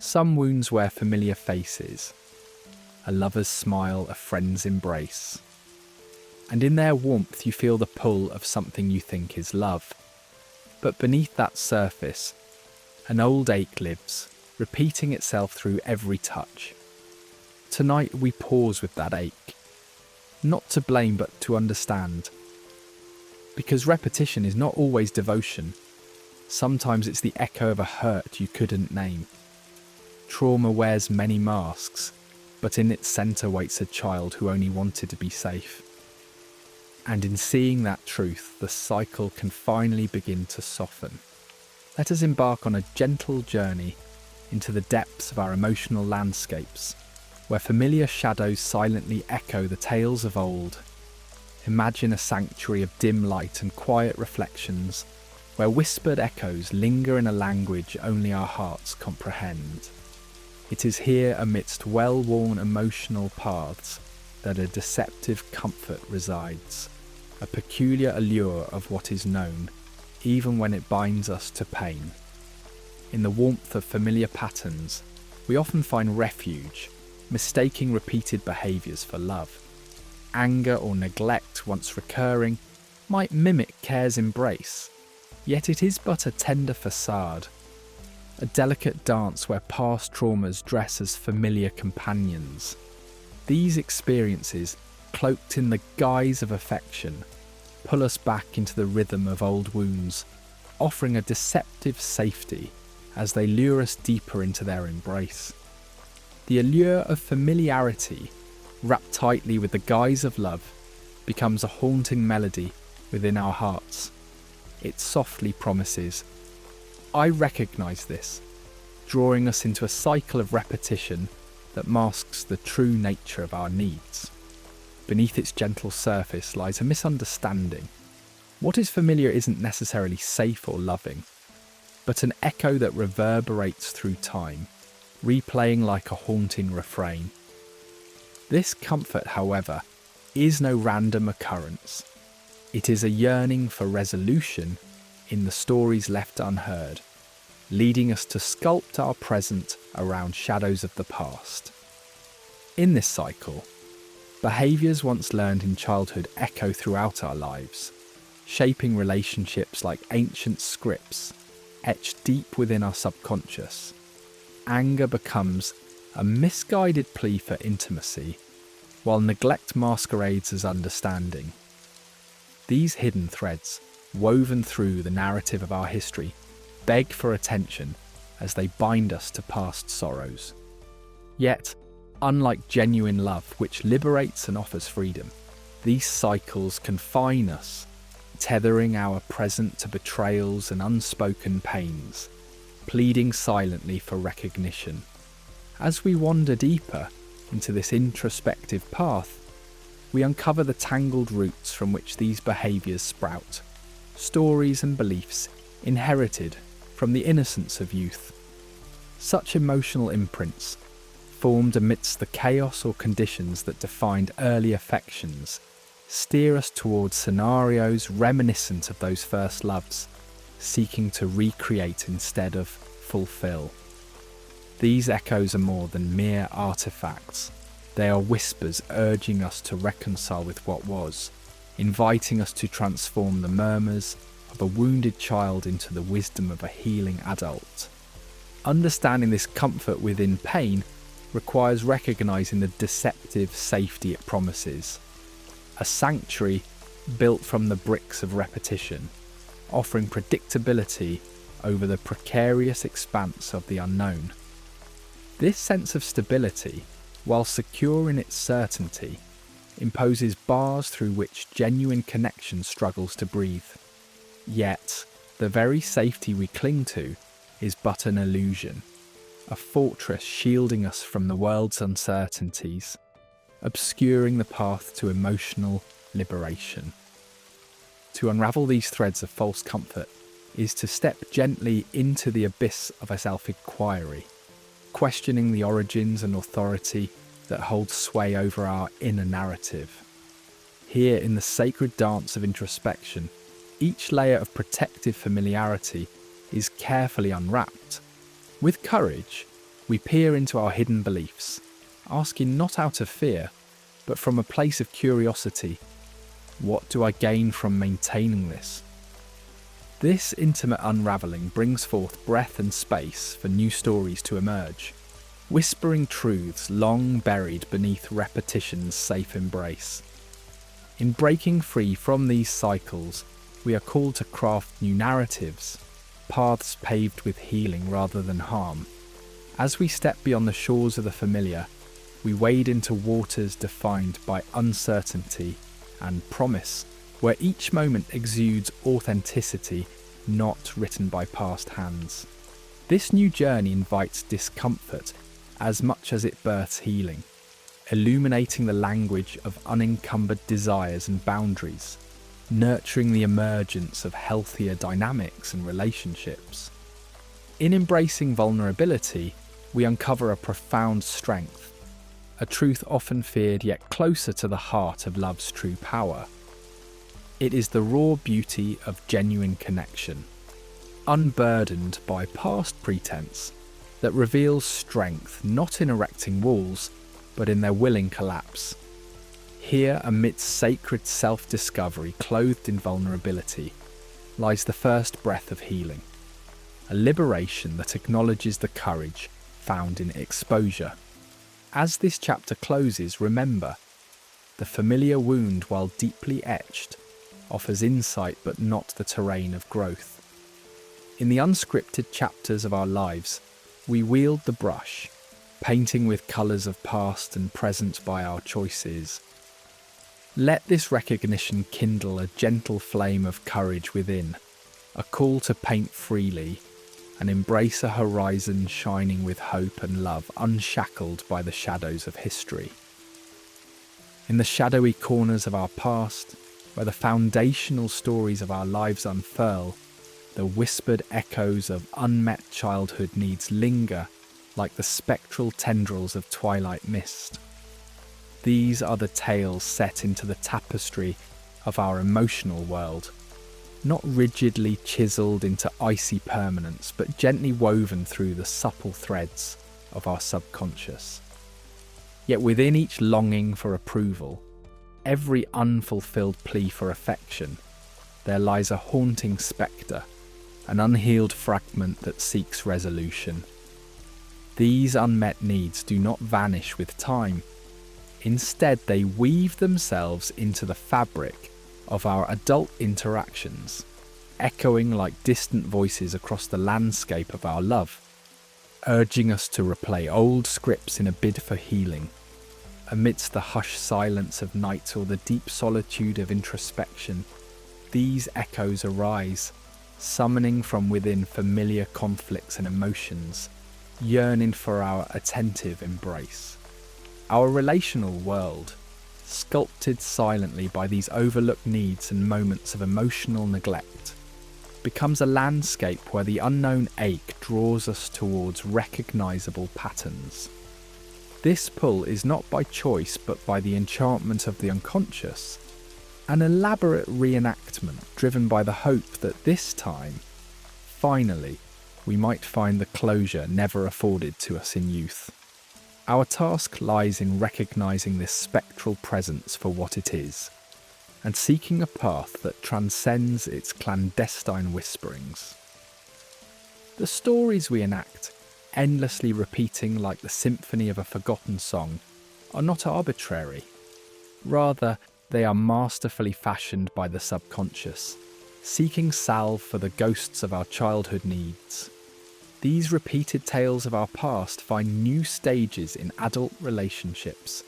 Some wounds wear familiar faces, a lover's smile, a friend's embrace. And in their warmth you feel the pull of something you think is love. But beneath that surface, an old ache lives, repeating itself through every touch. Tonight we pause with that ache, not to blame but to understand. Because repetition is not always devotion. Sometimes it's the echo of a hurt you couldn't name. Trauma wears many masks, but in its centre waits a child who only wanted to be safe. And in seeing that truth, the cycle can finally begin to soften. Let us embark on a gentle journey into the depths of our emotional landscapes, where familiar shadows silently echo the tales of old. Imagine a sanctuary of dim light and quiet reflections, where whispered echoes linger in a language only our hearts comprehend. It is here, amidst well-worn emotional paths, that a deceptive comfort resides, a peculiar allure of what is known, even when it binds us to pain. In the warmth of familiar patterns, we often find refuge, mistaking repeated behaviours for love. Anger or neglect, once recurring, might mimic care's embrace, yet it is but a tender facade, a delicate dance where past traumas dress as familiar companions. These experiences, cloaked in the guise of affection, pull us back into the rhythm of old wounds, offering a deceptive safety as they lure us deeper into their embrace. The allure of familiarity, wrapped tightly with the guise of love, becomes a haunting melody within our hearts. It softly promises, "I recognise this," drawing us into a cycle of repetition that masks the true nature of our needs. Beneath its gentle surface lies a misunderstanding. What is familiar isn't necessarily safe or loving, but an echo that reverberates through time, replaying like a haunting refrain. This comfort, however, is no random occurrence. It is a yearning for resolution in the stories left unheard, leading us to sculpt our present around shadows of the past. In this cycle, behaviours once learned in childhood echo throughout our lives, shaping relationships like ancient scripts etched deep within our subconscious. Anger becomes a misguided plea for intimacy, while neglect masquerades as understanding. These hidden threads, woven through the narrative of our history, beg for attention as they bind us to past sorrows. Yet, unlike genuine love, which liberates and offers freedom, these cycles confine us, tethering our present to betrayals and unspoken pains, pleading silently for recognition. As we wander deeper into this introspective path, we uncover the tangled roots from which these behaviours sprout, stories and beliefs inherited from the innocence of youth. Such emotional imprints, formed amidst the chaos or conditions that defined early affections, steer us towards scenarios reminiscent of those first loves, seeking to recreate instead of fulfill. These echoes are more than mere artifacts. They are whispers urging us to reconcile with what was, inviting us to transform the murmurs of a wounded child into the wisdom of a healing adult. Understanding this comfort within pain requires recognizing the deceptive safety it promises. A sanctuary built from the bricks of repetition, offering predictability over the precarious expanse of the unknown. This sense of stability, while secure in its certainty, imposes bars through which genuine connection struggles to breathe. Yet, the very safety we cling to is but an illusion, a fortress shielding us from the world's uncertainties, obscuring the path to emotional liberation. To unravel these threads of false comfort is to step gently into the abyss of a self-inquiry, questioning the origins and authority that hold sway over our inner narrative. Here, in the sacred dance of introspection, each layer of protective familiarity is carefully unwrapped. With courage, We peer into our hidden beliefs, asking not out of fear, but from a place of curiosity. What do I gain from maintaining this? This intimate unravelling brings forth breath and space for new stories to emerge, whispering truths long buried beneath repetition's safe embrace. In breaking free from these cycles, we are called to craft new narratives, paths paved with healing rather than harm. As we step beyond the shores of the familiar, we wade into waters defined by uncertainty and promise, where each moment exudes authenticity not written by past hands. This new journey invites discomfort as much as it births healing, illuminating the language of unencumbered desires and boundaries, nurturing the emergence of healthier dynamics and relationships. In embracing vulnerability, we uncover a profound strength, a truth often feared yet closer to the heart of love's true power. It is the raw beauty of genuine connection, unburdened by past pretense, that reveals strength not in erecting walls, but in their willing collapse. Here, amidst sacred self-discovery clothed in vulnerability, lies the first breath of healing, a liberation that acknowledges the courage found in exposure. As this chapter closes, remember, the familiar wound, while deeply etched, offers insight but not the terrain of growth. In the unscripted chapters of our lives, we wield the brush, painting with colours of past and present by our choices. Let this recognition kindle a gentle flame of courage within, a call to paint freely and embrace a horizon shining with hope and love, unshackled by the shadows of history. In the shadowy corners of our past, where the foundational stories of our lives unfurl, the whispered echoes of unmet childhood needs linger like the spectral tendrils of twilight mist. These are the tales set into the tapestry of our emotional world, not rigidly chiselled into icy permanence, but gently woven through the supple threads of our subconscious. Yet within each longing for approval, every unfulfilled plea for affection, there lies a haunting spectre, an unhealed fragment that seeks resolution. These unmet needs do not vanish with time. Instead, they weave themselves into the fabric of our adult interactions, echoing like distant voices across the landscape of our love, urging us to replay old scripts in a bid for healing. Amidst the hushed silence of night or the deep solitude of introspection, these echoes arise, summoning from within familiar conflicts and emotions, yearning for our attentive embrace. Our relational world, sculpted silently by these overlooked needs and moments of emotional neglect, becomes a landscape where the unknown ache draws us towards recognizable patterns. This pull is not by choice but by the enchantment of the unconscious, an elaborate reenactment driven by the hope that this time, finally, we might find the closure never afforded to us in youth. Our task lies in recognizing this spectral presence for what it is, and seeking a path that transcends its clandestine whisperings. The stories we enact, endlessly repeating like the symphony of a forgotten song, are not arbitrary. Rather, they are masterfully fashioned by the subconscious, seeking salve for the ghosts of our childhood needs. These repeated tales of our past find new stages in adult relationships,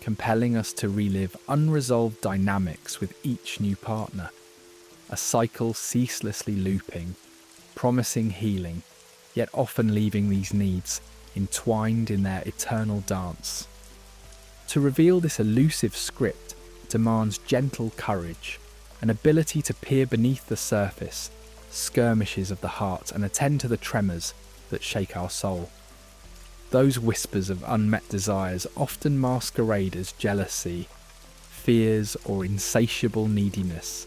compelling us to relive unresolved dynamics with each new partner, a cycle ceaselessly looping, promising healing, yet often leaving these needs entwined in their eternal dance. To reveal this elusive script demands gentle courage, an ability to peer beneath the surface, skirmishes of the heart, and attend to the tremors that shake our soul. Those whispers of unmet desires often masquerade as jealousy, fears, or insatiable neediness,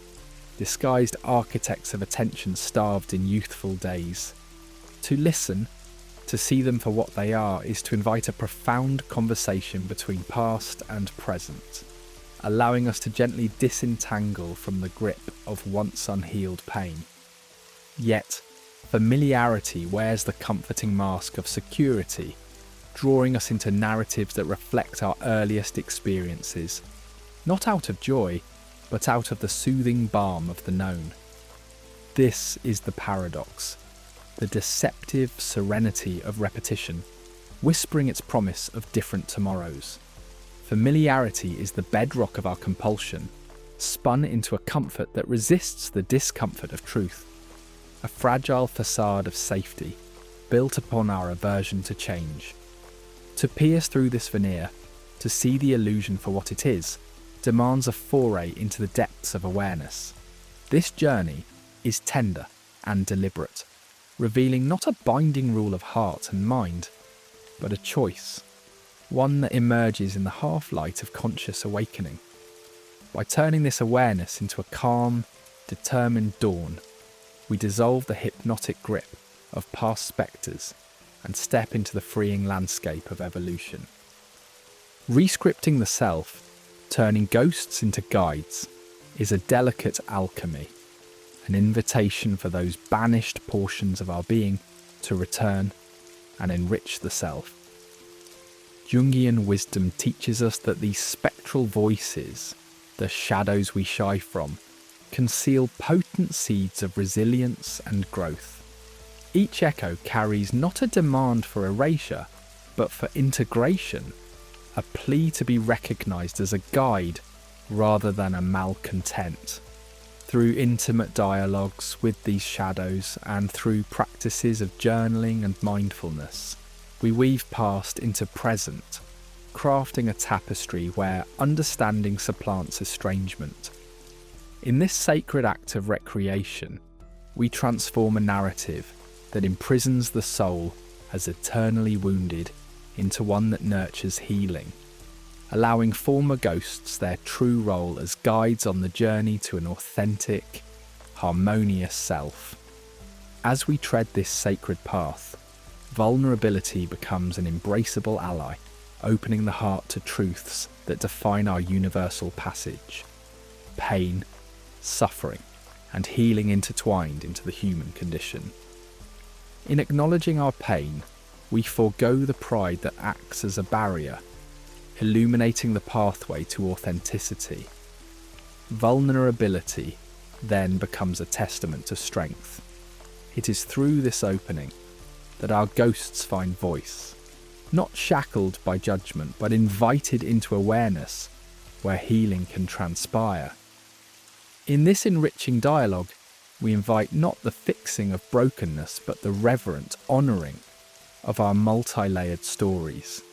disguised architects of attention starved in youthful days. To listen, To see them for what they are is to invite a profound conversation between past and present, allowing us to gently disentangle from the grip of once unhealed pain. Yet, familiarity wears the comforting mask of security, drawing us into narratives that reflect our earliest experiences, not out of joy, but out of the soothing balm of the known. This is the paradox, the deceptive serenity of repetition, whispering its promise of different tomorrows. Familiarity is the bedrock of our compulsion, spun into a comfort that resists the discomfort of truth, a fragile facade of safety built upon our aversion to change. To pierce through this veneer, to see the illusion for what it is, demands a foray into the depths of awareness. This journey is tender and deliberate, revealing not a binding rule of heart and mind, but a choice, one that emerges in the half-light of conscious awakening. By turning this awareness into a calm, determined dawn, we dissolve the hypnotic grip of past spectres and step into the freeing landscape of evolution. Rescripting the self, turning ghosts into guides, is a delicate alchemy, an invitation for those banished portions of our being to return and enrich the self. Jungian wisdom teaches us that these spectral voices, the shadows we shy from, conceal potent seeds of resilience and growth. Each echo carries not a demand for erasure, but for integration, a plea to be recognised as a guide rather than a malcontent. Through intimate dialogues with these shadows and through practices of journaling and mindfulness, we weave past into present, crafting a tapestry where understanding supplants estrangement. In this sacred act of recreation, we transform a narrative that imprisons the soul as eternally wounded into one that nurtures healing, allowing former ghosts their true role as guides on the journey to an authentic, harmonious self. As we tread this sacred path, vulnerability becomes an embraceable ally, opening the heart to truths that define our universal passage. Pain, suffering, and healing intertwined into the human condition. In acknowledging our pain, we forego the pride that acts as a barrier, illuminating the pathway to authenticity. Vulnerability then becomes a testament to strength. It is through this opening that our ghosts find voice, not shackled by judgment, but invited into awareness where healing can transpire. In this enriching dialogue, we invite not the fixing of brokenness, but the reverent honouring of our multi-layered stories.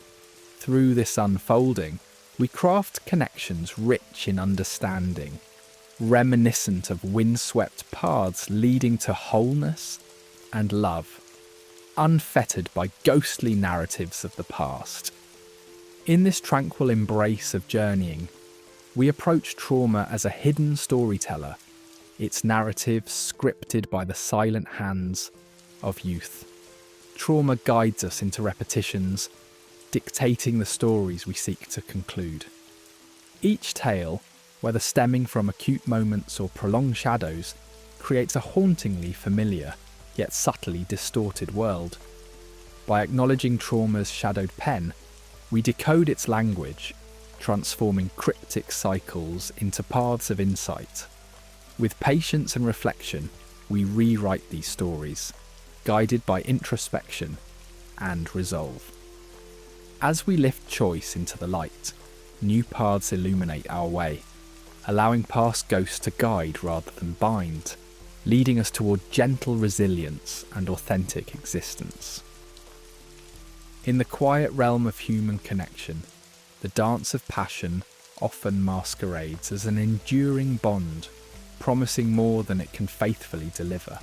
Through this unfolding, we craft connections rich in understanding, reminiscent of windswept paths leading to wholeness and love, unfettered by ghostly narratives of the past. In this tranquil embrace of journeying, we approach trauma as a hidden storyteller, its narrative scripted by the silent hands of youth. Trauma guides us into repetitions, dictating the stories we seek to conclude. Each tale, whether stemming from acute moments or prolonged shadows, creates a hauntingly familiar, yet subtly distorted world. By acknowledging trauma's shadowed pen, we decode its language, transforming cryptic cycles into paths of insight. With patience and reflection, we rewrite these stories, guided by introspection and resolve. As we lift choice into the light, new paths illuminate our way, allowing past ghosts to guide rather than bind, leading us toward gentle resilience and authentic existence. In the quiet realm of human connection, the dance of passion often masquerades as an enduring bond, promising more than it can faithfully deliver.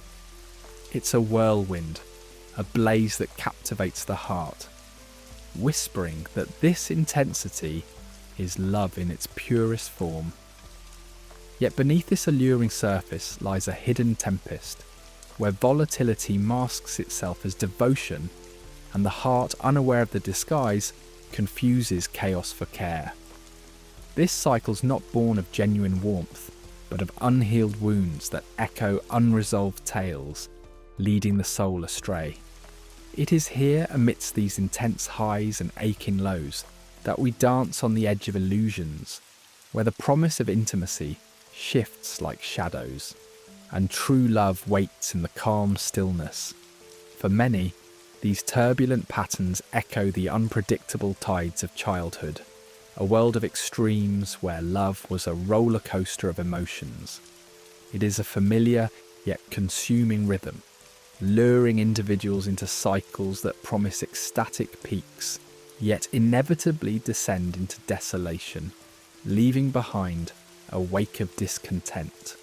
It's a whirlwind, a blaze that captivates the heart, whispering that this intensity is love in its purest form. Yet beneath this alluring surface lies a hidden tempest, where volatility masks itself as devotion and the heart, unaware of the disguise, confuses chaos for care. This cycle's not born of genuine warmth, but of unhealed wounds that echo unresolved tales, leading the soul astray. It is here, amidst these intense highs and aching lows, that we dance on the edge of illusions, where the promise of intimacy shifts like shadows, and true love waits in the calm stillness. For many, these turbulent patterns echo the unpredictable tides of childhood, a world of extremes where love was a roller coaster of emotions. It is a familiar yet consuming rhythm, luring individuals into cycles that promise ecstatic peaks, yet inevitably descend into desolation, leaving behind a wake of discontent.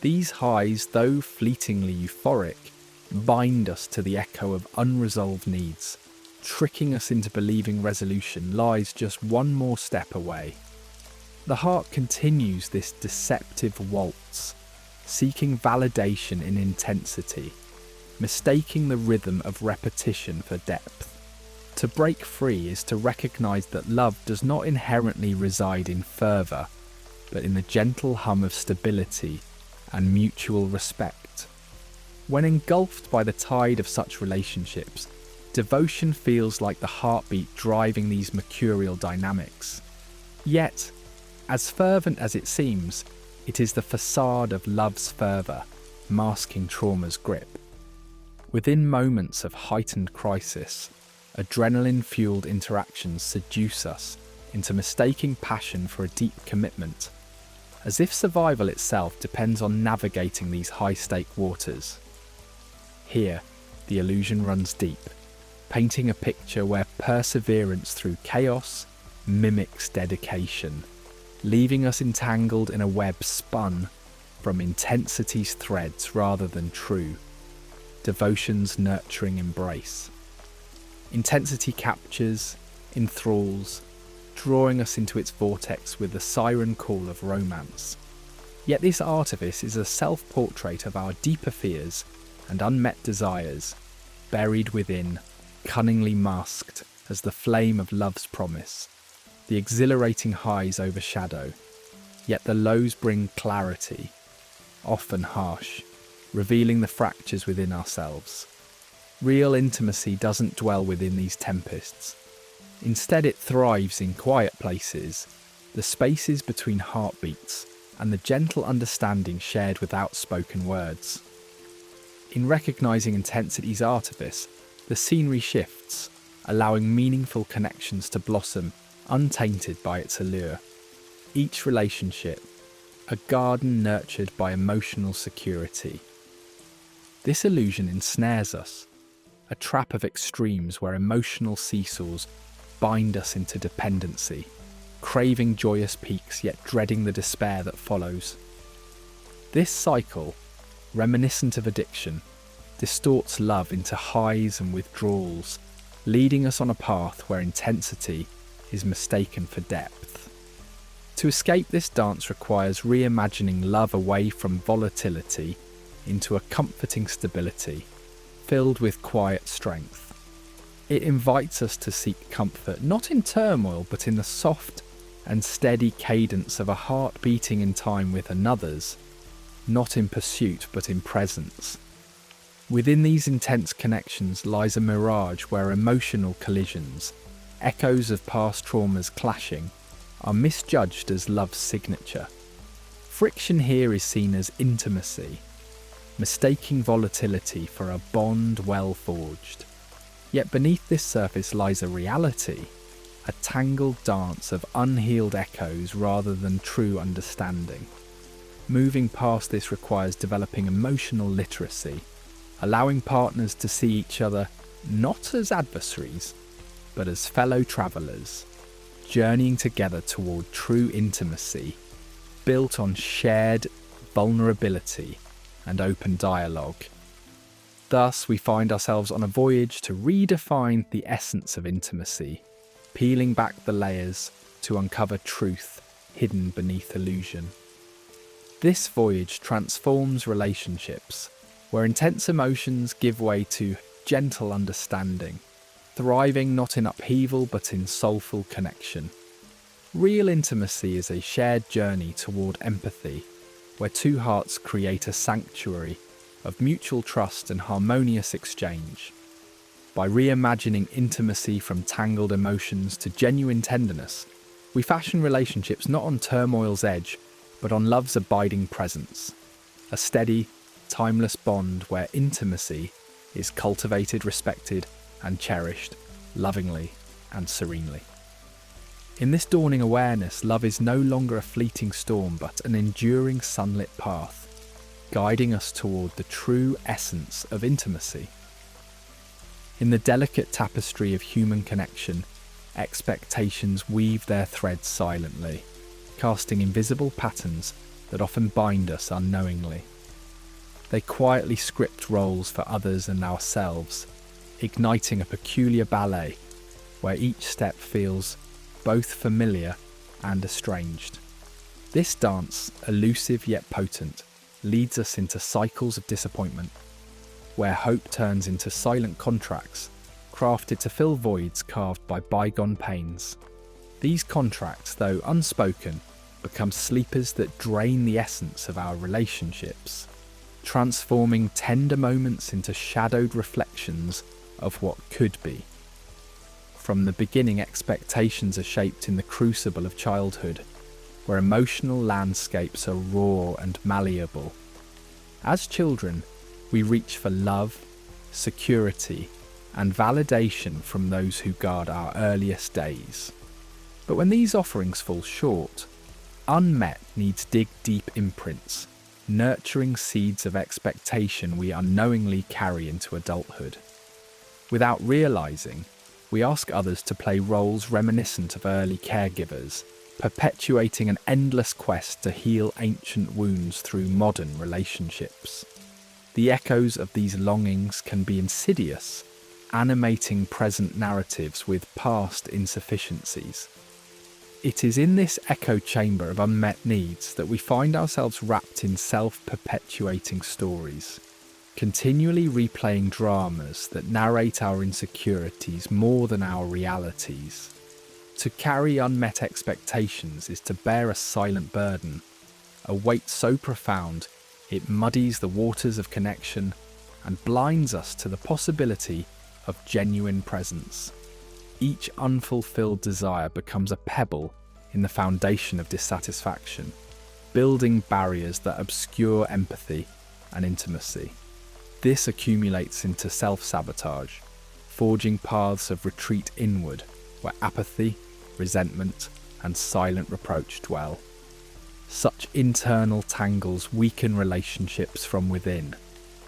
These highs, though fleetingly euphoric, bind us to the echo of unresolved needs, tricking us into believing resolution lies just one more step away. The heart continues this deceptive waltz, seeking validation in intensity, mistaking the rhythm of repetition for depth. To break free is to recognize that love does not inherently reside in fervour, but in the gentle hum of stability and mutual respect. When engulfed by the tide of such relationships, devotion feels like the heartbeat driving these mercurial dynamics. Yet, as fervent as it seems, it is the facade of love's fervour, masking trauma's grip. Within moments of heightened crisis, adrenaline-fueled interactions seduce us into mistaking passion for a deep commitment, as if survival itself depends on navigating these high-stake waters. Here, the illusion runs deep, painting a picture where perseverance through chaos mimics dedication, leaving us entangled in a web spun from intensity's threads rather than true, devotion's nurturing embrace. Intensity captures, enthralls, drawing us into its vortex with the siren call of romance. Yet this artifice is a self-portrait of our deeper fears and unmet desires, buried within, cunningly masked as the flame of love's promise. The exhilarating highs overshadow, yet the lows bring clarity, often harsh, revealing the fractures within ourselves. Real intimacy doesn't dwell within these tempests. Instead, it thrives in quiet places, the spaces between heartbeats, and the gentle understanding shared without spoken words. In recognizing intensity's artifice, the scenery shifts, allowing meaningful connections to blossom untainted by its allure. Each relationship, a garden nurtured by emotional security. This illusion ensnares us, a trap of extremes where emotional seesaws bind us into dependency, craving joyous peaks yet dreading the despair that follows. This cycle, reminiscent of addiction, distorts love into highs and withdrawals, leading us on a path where intensity is mistaken for depth. To escape this dance requires reimagining love away from volatility into a comforting stability, filled with quiet strength. It invites us to seek comfort not in turmoil but in the soft and steady cadence of a heart beating in time with another's, not in pursuit but in presence. Within these intense connections lies a mirage where emotional collisions, echoes of past traumas clashing, are misjudged as love's signature. Friction here is seen as intimacy, mistaking volatility for a bond well forged. Yet beneath this surface lies a reality, a tangled dance of unhealed echoes rather than true understanding. Moving past this requires developing emotional literacy, allowing partners to see each other not as adversaries, but as fellow travellers, journeying together toward true intimacy, built on shared vulnerability and open dialogue. Thus, we find ourselves on a voyage to redefine the essence of intimacy, peeling back the layers to uncover truth hidden beneath illusion. This voyage transforms relationships, where intense emotions give way to gentle understanding, thriving not in upheaval but in soulful connection. Real intimacy is a shared journey toward empathy, where two hearts create a sanctuary of mutual trust and harmonious exchange. By reimagining intimacy from tangled emotions to genuine tenderness, we fashion relationships not on turmoil's edge, but on love's abiding presence. A steady, timeless bond where intimacy is cultivated, respected, and cherished, lovingly and serenely. In this dawning awareness, love is no longer a fleeting storm, but an enduring sunlit path, guiding us toward the true essence of intimacy. In the delicate tapestry of human connection, expectations weave their threads silently, casting invisible patterns that often bind us unknowingly. They quietly script roles for others and ourselves, igniting a peculiar ballet where each step feels both familiar and estranged. This dance, elusive yet potent, leads us into cycles of disappointment, where hope turns into silent contracts, crafted to fill voids carved by bygone pains. These contracts, though unspoken, become sleepers that drain the essence of our relationships, transforming tender moments into shadowed reflections of what could be. From the beginning, expectations are shaped in the crucible of childhood, where emotional landscapes are raw and malleable. As children, we reach for love, security, and validation from those who guard our earliest days. But when these offerings fall short, unmet needs dig deep imprints, nurturing seeds of expectation we unknowingly carry into adulthood. Without realizing, we ask others to play roles reminiscent of early caregivers, perpetuating an endless quest to heal ancient wounds through modern relationships. The echoes of these longings can be insidious, animating present narratives with past insufficiencies. It is in this echo chamber of unmet needs that we find ourselves wrapped in self-perpetuating stories, continually replaying dramas that narrate our insecurities more than our realities. To carry unmet expectations is to bear a silent burden, a weight so profound it muddies the waters of connection and blinds us to the possibility of genuine presence. Each unfulfilled desire becomes a pebble in the foundation of dissatisfaction, building barriers that obscure empathy and intimacy. This accumulates into self-sabotage, forging paths of retreat inward where apathy, resentment, and silent reproach dwell. Such internal tangles weaken relationships from within,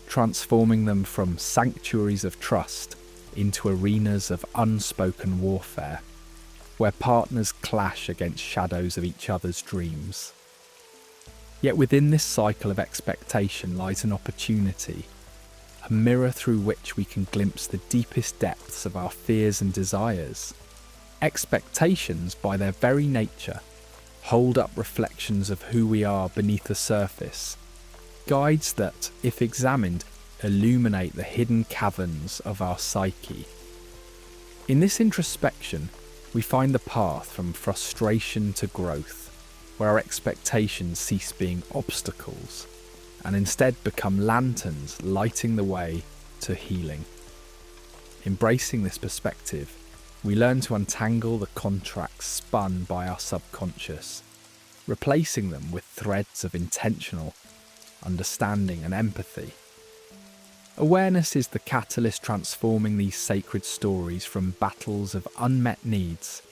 transforming them from sanctuaries of trust into arenas of unspoken warfare, where partners clash against shadows of each other's dreams. Yet within this cycle of expectation lies an opportunity, a mirror through which we can glimpse the deepest depths of our fears and desires. Expectations, by their very nature, hold up reflections of who we are beneath the surface, guides that, if examined, illuminate the hidden caverns of our psyche. In this introspection, we find the path from frustration to growth, where our expectations cease being obstacles and instead become lanterns lighting the way to healing. Embracing this perspective, we learn to untangle the contracts spun by our subconscious, replacing them with threads of intentional understanding and empathy. Awareness is the catalyst transforming these sacred stories from battles of unmet needs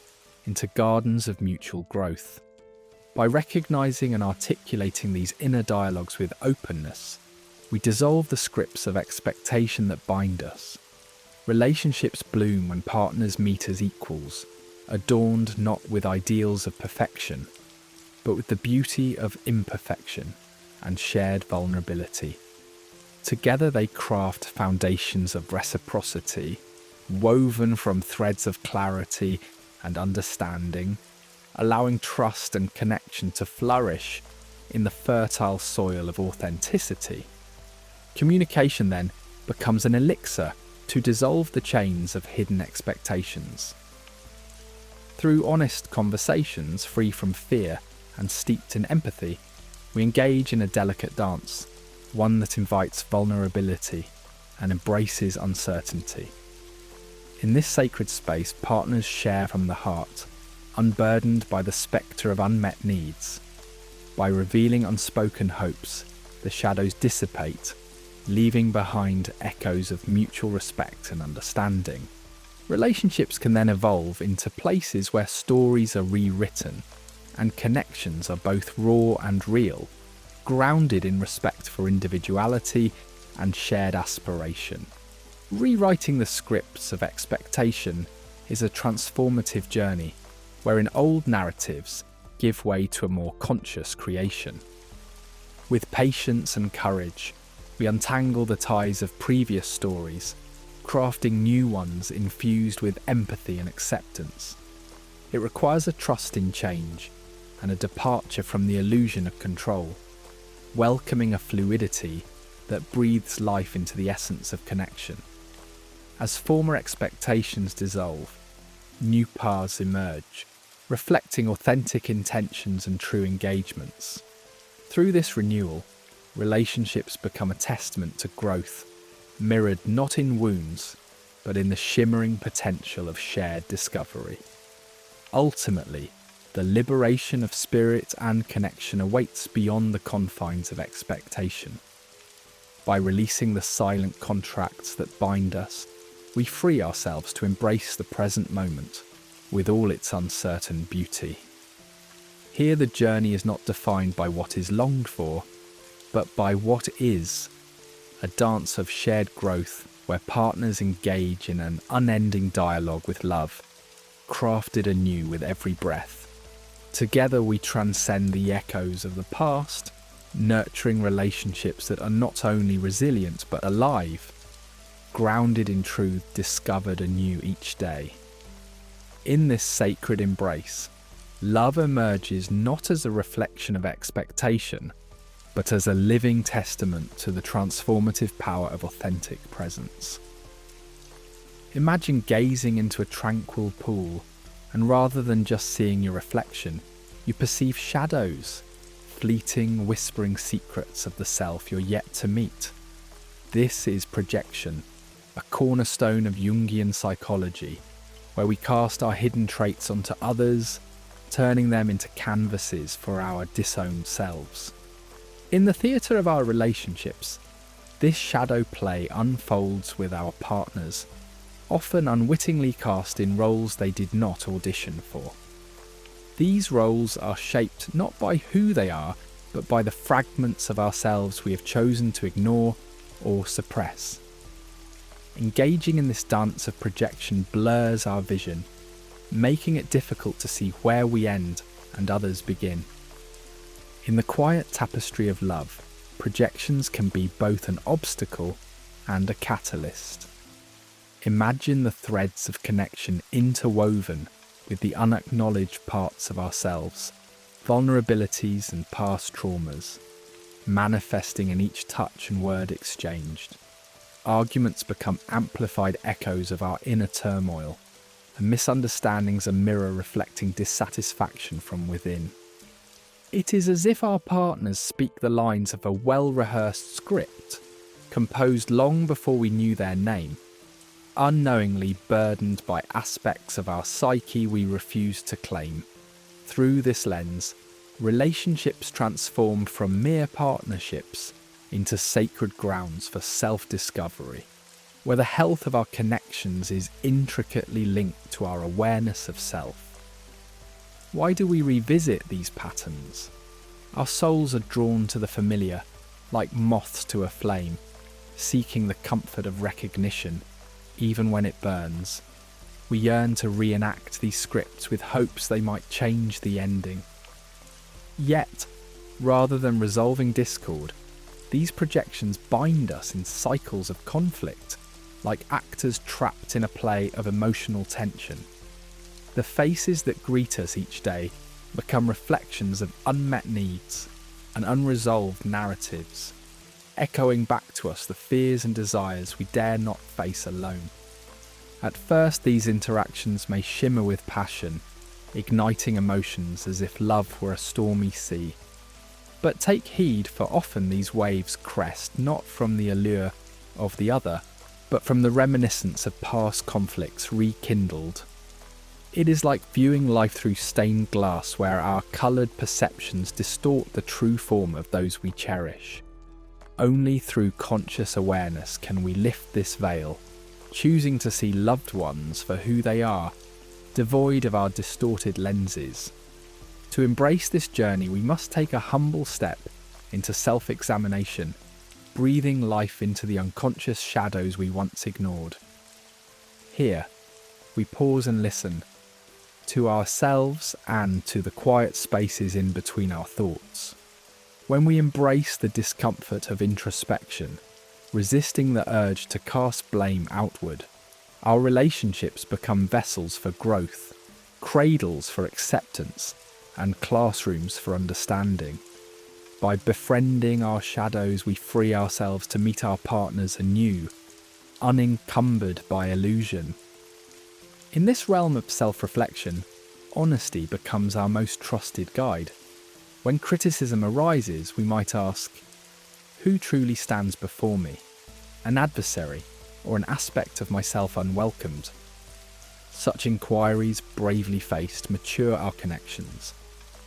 into gardens of mutual growth. By recognizing and articulating these inner dialogues with openness, we dissolve the scripts of expectation that bind us. Relationships bloom when partners meet as equals, adorned not with ideals of perfection, but with the beauty of imperfection and shared vulnerability. Together they craft foundations of reciprocity, woven from threads of clarity and understanding, allowing trust and connection to flourish in the fertile soil of authenticity. Communication then becomes an elixir to dissolve the chains of hidden expectations. Through honest conversations free from fear and steeped in empathy, we engage in a delicate dance, one that invites vulnerability and embraces uncertainty. In this sacred space, partners share from the heart, unburdened by the spectre of unmet needs. By revealing unspoken hopes, the shadows dissipate, leaving behind echoes of mutual respect and understanding. Relationships can then evolve into places where stories are rewritten and connections are both raw and real, grounded in respect for individuality and shared aspiration. Rewriting the scripts of expectation is a transformative journey wherein old narratives give way to a more conscious creation. With patience and courage, we untangle the ties of previous stories, crafting new ones infused with empathy and acceptance. It requires a trust in change and a departure from the illusion of control, welcoming a fluidity that breathes life into the essence of connection. As former expectations dissolve, new paths emerge, reflecting authentic intentions and true engagements. Through this renewal, relationships become a testament to growth, mirrored not in wounds, but in the shimmering potential of shared discovery. Ultimately, the liberation of spirit and connection awaits beyond the confines of expectation. By releasing the silent contracts that bind us, we free ourselves to embrace the present moment with all its uncertain beauty. Here the journey is not defined by what is longed for, but by what is, a dance of shared growth where partners engage in an unending dialogue with love, crafted anew with every breath. Together we transcend the echoes of the past, nurturing relationships that are not only resilient but alive, grounded in truth discovered anew each day. In this sacred embrace, love emerges not as a reflection of expectation, but as a living testament to the transformative power of authentic presence. Imagine gazing into a tranquil pool, and rather than just seeing your reflection, you perceive shadows, fleeting, whispering secrets of the self you're yet to meet. This is projection, a cornerstone of Jungian psychology, where we cast our hidden traits onto others, turning them into canvases for our disowned selves. In the theatre of our relationships, this shadow play unfolds with our partners, often unwittingly cast in roles they did not audition for. These roles are shaped not by who they are, but by the fragments of ourselves we have chosen to ignore or suppress. Engaging in this dance of projection blurs our vision, making it difficult to see where we end and others begin. In the quiet tapestry of love, projections can be both an obstacle and a catalyst. Imagine the threads of connection interwoven with the unacknowledged parts of ourselves, vulnerabilities and past traumas, manifesting in each touch and word exchanged. Arguments become amplified echoes of our inner turmoil, and misunderstandings a mirror reflecting dissatisfaction from within. It is as if our partners speak the lines of a well-rehearsed script, composed long before we knew their name, unknowingly burdened by aspects of our psyche we refuse to claim. Through this lens, relationships transform from mere partnerships into sacred grounds for self-discovery, where the health of our connections is intricately linked to our awareness of self. Why do we revisit these patterns? Our souls are drawn to the familiar, like moths to a flame, seeking the comfort of recognition, even when it burns. We yearn to reenact these scripts with hopes they might change the ending. Yet, rather than resolving discord, these projections bind us in cycles of conflict, like actors trapped in a play of emotional tension. The faces that greet us each day become reflections of unmet needs and unresolved narratives. echoing back to us the fears and desires we dare not face alone. At first, these interactions may shimmer with passion, igniting emotions as if love were a stormy sea. But take heed, for often these waves crest not from the allure of the other, but from the reminiscence of past conflicts rekindled. It is like viewing life through stained glass, where our coloured perceptions distort the true form of those we cherish. Only through conscious awareness can we lift this veil, choosing to see loved ones for who they are, devoid of our distorted lenses. To embrace this journey, we must take a humble step into self-examination, breathing life into the unconscious shadows we once ignored. Here, we pause and listen, to ourselves and to the quiet spaces in between our thoughts. When we embrace the discomfort of introspection, resisting the urge to cast blame outward, our relationships become vessels for growth, cradles for acceptance, and classrooms for understanding. By befriending our shadows, we free ourselves to meet our partners anew, unencumbered by illusion. In this realm of self-reflection, honesty becomes our most trusted guide. When criticism arises, we might ask, who truly stands before me? An adversary, or an aspect of myself unwelcomed? Such inquiries, bravely faced, mature our connections,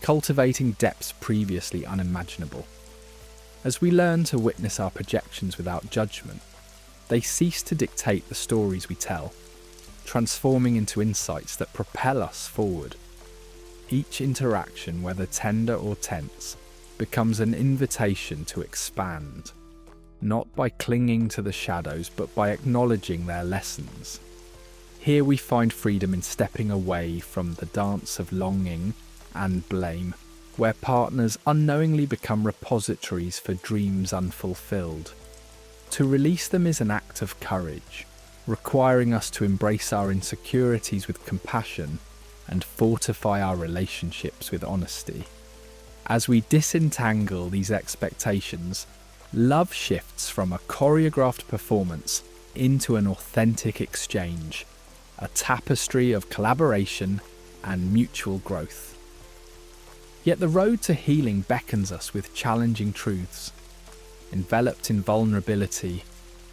cultivating depths previously unimaginable. As we learn to witness our projections without judgment, they cease to dictate the stories we tell, transforming into insights that propel us forward. Each interaction, whether tender or tense, becomes an invitation to expand, not by clinging to the shadows, but by acknowledging their lessons. Here we find freedom in stepping away from the dance of longing and blame, where partners unknowingly become repositories for dreams unfulfilled. To release them is an act of courage, requiring us to embrace our insecurities with compassion and fortify our relationships with honesty. As we disentangle these expectations, love shifts from a choreographed performance into an authentic exchange, a tapestry of collaboration and mutual growth. Yet the road to healing beckons us with challenging truths. Enveloped in vulnerability,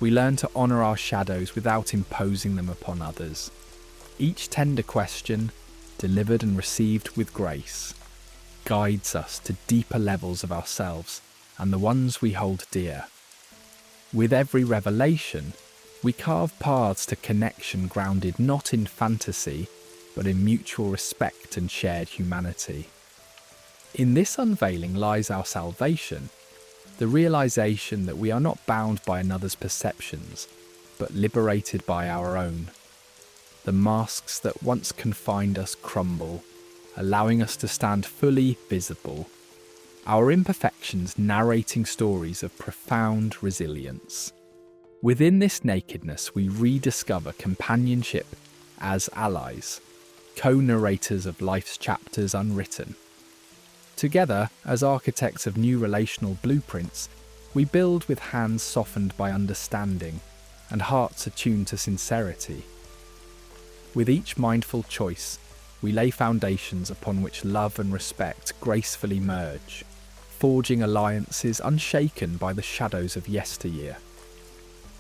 we learn to honour our shadows without imposing them upon others. Each tender question, delivered and received with grace, guides us to deeper levels of ourselves and the ones we hold dear. With every revelation, we carve paths to connection grounded not in fantasy, but in mutual respect and shared humanity. In this unveiling lies our salvation, the realization that we are not bound by another's perceptions, but liberated by our own. The masks that once confined us crumble, allowing us to stand fully visible, our imperfections narrating stories of profound resilience. Within this nakedness, we rediscover companionship as allies, co-narrators of life's chapters unwritten. Together, as architects of new relational blueprints, we build with hands softened by understanding and hearts attuned to sincerity. With each mindful choice, we lay foundations upon which love and respect gracefully merge, forging alliances unshaken by the shadows of yesteryear.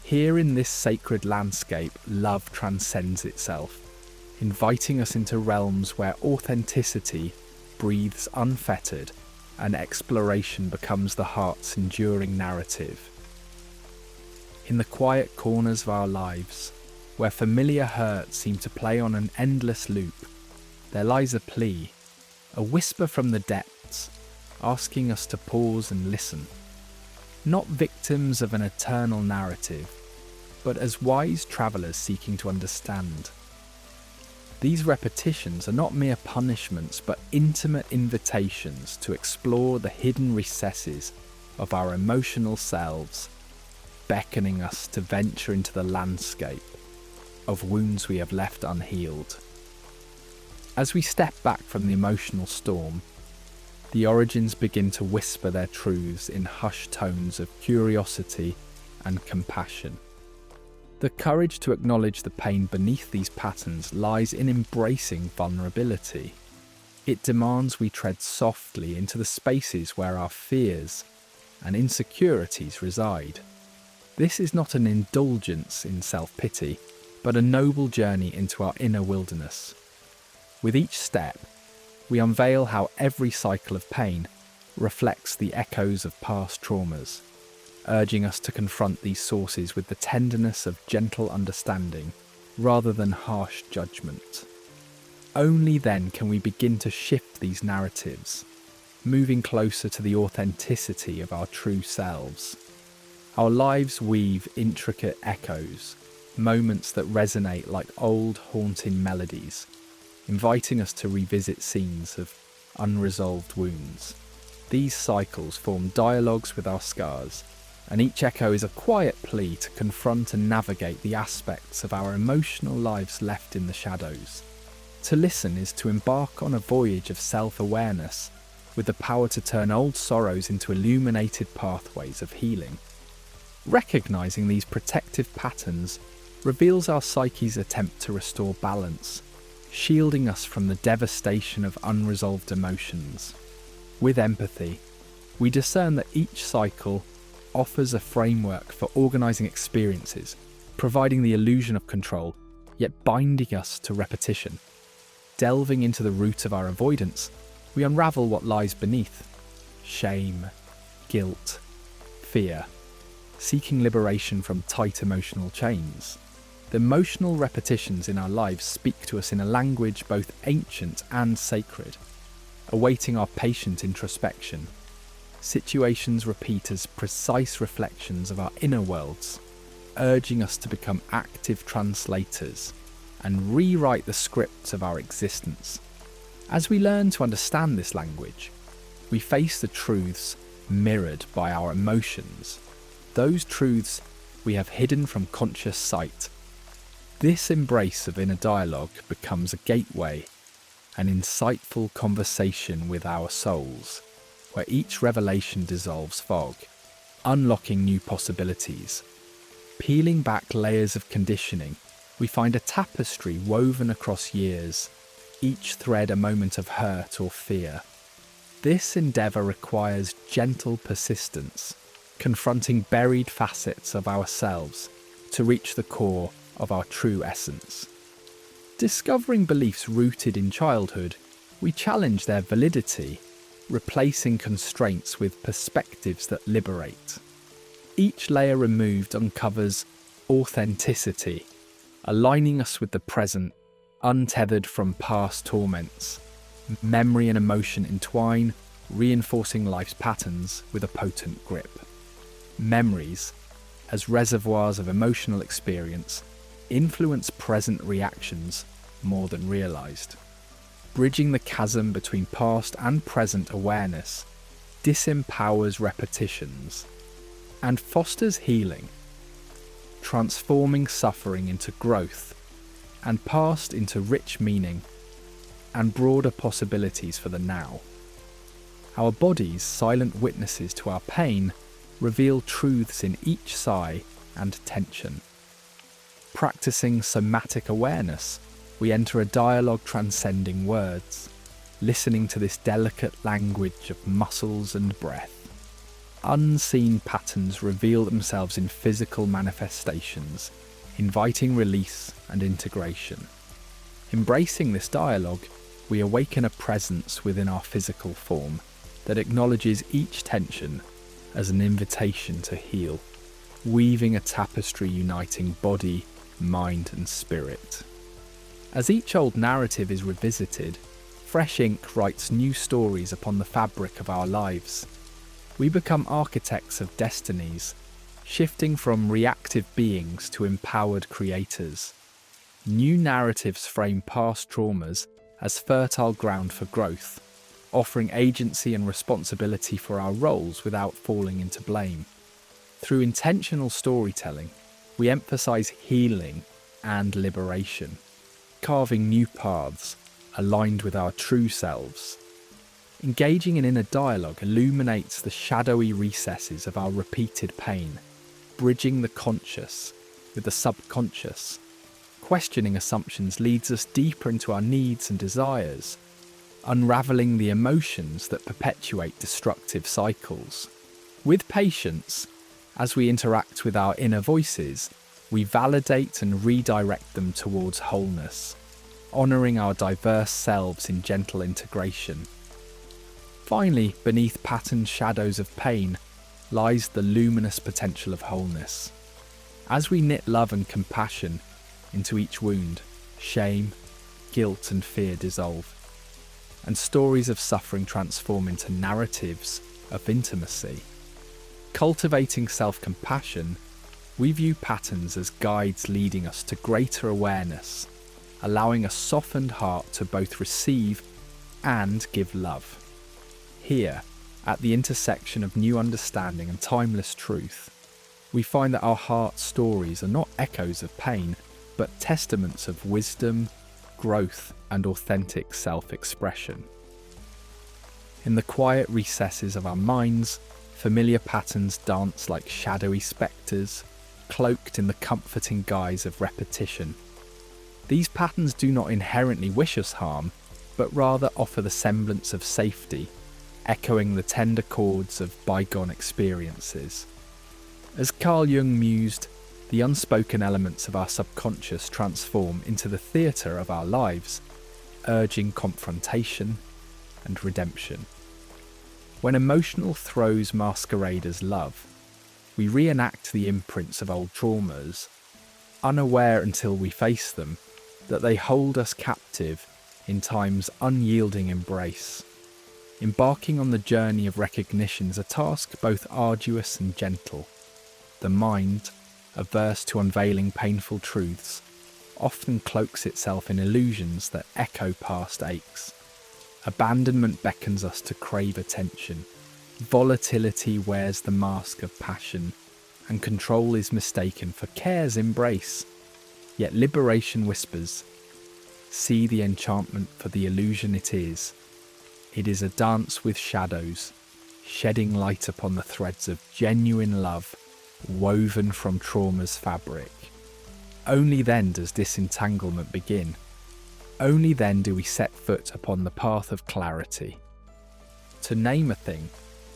Here in this sacred landscape, love transcends itself, inviting us into realms where authenticity breathes unfettered and exploration becomes the heart's enduring narrative. In the quiet corners of our lives, where familiar hurts seem to play on an endless loop, there lies a plea, a whisper from the depths, asking us to pause and listen. Not victims of an eternal narrative, but as wise travellers seeking to understand. These repetitions are not mere punishments, but intimate invitations to explore the hidden recesses of our emotional selves, beckoning us to venture into the landscape of wounds we have left unhealed. As we step back from the emotional storm, the origins begin to whisper their truths in hushed tones of curiosity and compassion. The courage to acknowledge the pain beneath these patterns lies in embracing vulnerability. It demands we tread softly into the spaces where our fears and insecurities reside. This is not an indulgence in self-pity, but a noble journey into our inner wilderness. With each step, we unveil how every cycle of pain reflects the echoes of past traumas, urging us to confront these sources with the tenderness of gentle understanding rather than harsh judgment. Only then can we begin to shift these narratives, moving closer to the authenticity of our true selves. Our lives weave intricate echoes, moments that resonate like old haunting melodies, inviting us to revisit scenes of unresolved wounds. These cycles form dialogues with our scars, and each echo is a quiet plea to confront and navigate the aspects of our emotional lives left in the shadows. To listen is to embark on a voyage of self-awareness, with the power to turn old sorrows into illuminated pathways of healing. Recognizing these protective patterns reveals our psyche's attempt to restore balance, shielding us from the devastation of unresolved emotions. With empathy, we discern that each cycle offers a framework for organizing experiences, providing the illusion of control, yet binding us to repetition. Delving into the root of our avoidance, we unravel what lies beneath: shame, guilt, fear, seeking liberation from tight emotional chains. The emotional repetitions in our lives speak to us in a language both ancient and sacred, awaiting our patient introspection. Situations repeat as precise reflections of our inner worlds, urging us to become active translators and rewrite the scripts of our existence. As we learn to understand this language, we face the truths mirrored by our emotions, those truths we have hidden from conscious sight. This embrace of inner dialogue becomes a gateway, an insightful conversation with our souls, where each revelation dissolves fog, unlocking new possibilities. Peeling back layers of conditioning, we find a tapestry woven across years, each thread a moment of hurt or fear. This endeavour requires gentle persistence, confronting buried facets of ourselves to reach the core of our true essence. Discovering beliefs rooted in childhood, we challenge their validity, replacing constraints with perspectives that liberate. Each layer removed uncovers authenticity, aligning us with the present, untethered from past torments. Memory and emotion entwine, reinforcing life's patterns with a potent grip. Memories, as reservoirs of emotional experience, influence present reactions more than realized. Bridging the chasm between past and present awareness disempowers repetitions and fosters healing, transforming suffering into growth and past into rich meaning and broader possibilities for the now. Our bodies, silent witnesses to our pain, reveal truths in each sigh and tension. Practicing somatic awareness, we enter a dialogue transcending words, listening to this delicate language of muscles and breath. Unseen patterns reveal themselves in physical manifestations, inviting release and integration. Embracing this dialogue, we awaken a presence within our physical form that acknowledges each tension as an invitation to heal, weaving a tapestry uniting body, mind and spirit. As each old narrative is revisited, fresh ink writes new stories upon the fabric of our lives. We become architects of destinies, shifting from reactive beings to empowered creators. New narratives frame past traumas as fertile ground for growth, offering agency and responsibility for our roles without falling into blame. Through intentional storytelling, we emphasize healing and liberation, carving new paths aligned with our true selves. Engaging in inner dialogue illuminates the shadowy recesses of our repeated pain, bridging the conscious with the subconscious. Questioning assumptions leads us deeper into our needs and desires, unravelling the emotions that perpetuate destructive cycles. With patience, as we interact with our inner voices, we validate and redirect them towards wholeness, honouring our diverse selves in gentle integration. Finally, beneath patterned shadows of pain lies the luminous potential of wholeness. As we knit love and compassion into each wound, shame, guilt and fear dissolve, and stories of suffering transform into narratives of intimacy. Cultivating self-compassion, we view patterns as guides leading us to greater awareness, allowing a softened heart to both receive and give love. Here, at the intersection of new understanding and timeless truth, we find that our heart stories are not echoes of pain, but testaments of wisdom, growth, and authentic self-expression. In the quiet recesses of our minds, familiar patterns dance like shadowy spectres, cloaked in the comforting guise of repetition. These patterns do not inherently wish us harm, but rather offer the semblance of safety, echoing the tender chords of bygone experiences. As Carl Jung mused, the unspoken elements of our subconscious transform into the theatre of our lives, urging confrontation and redemption. When emotional throes masquerade as love, we reenact the imprints of old traumas, unaware until we face them that they hold us captive in time's unyielding embrace. Embarking on the journey of recognition is a task both arduous and gentle. The mind, averse to unveiling painful truths, often cloaks itself in illusions that echo past aches. Abandonment beckons us to crave attention. Volatility wears the mask of passion, and control is mistaken for care's embrace. Yet liberation whispers, "See the enchantment for the illusion it is. It is a dance with shadows, shedding light upon the threads of genuine love, woven from trauma's fabric." Only then does disentanglement begin. Only then do we set foot upon the path of clarity. To name a thing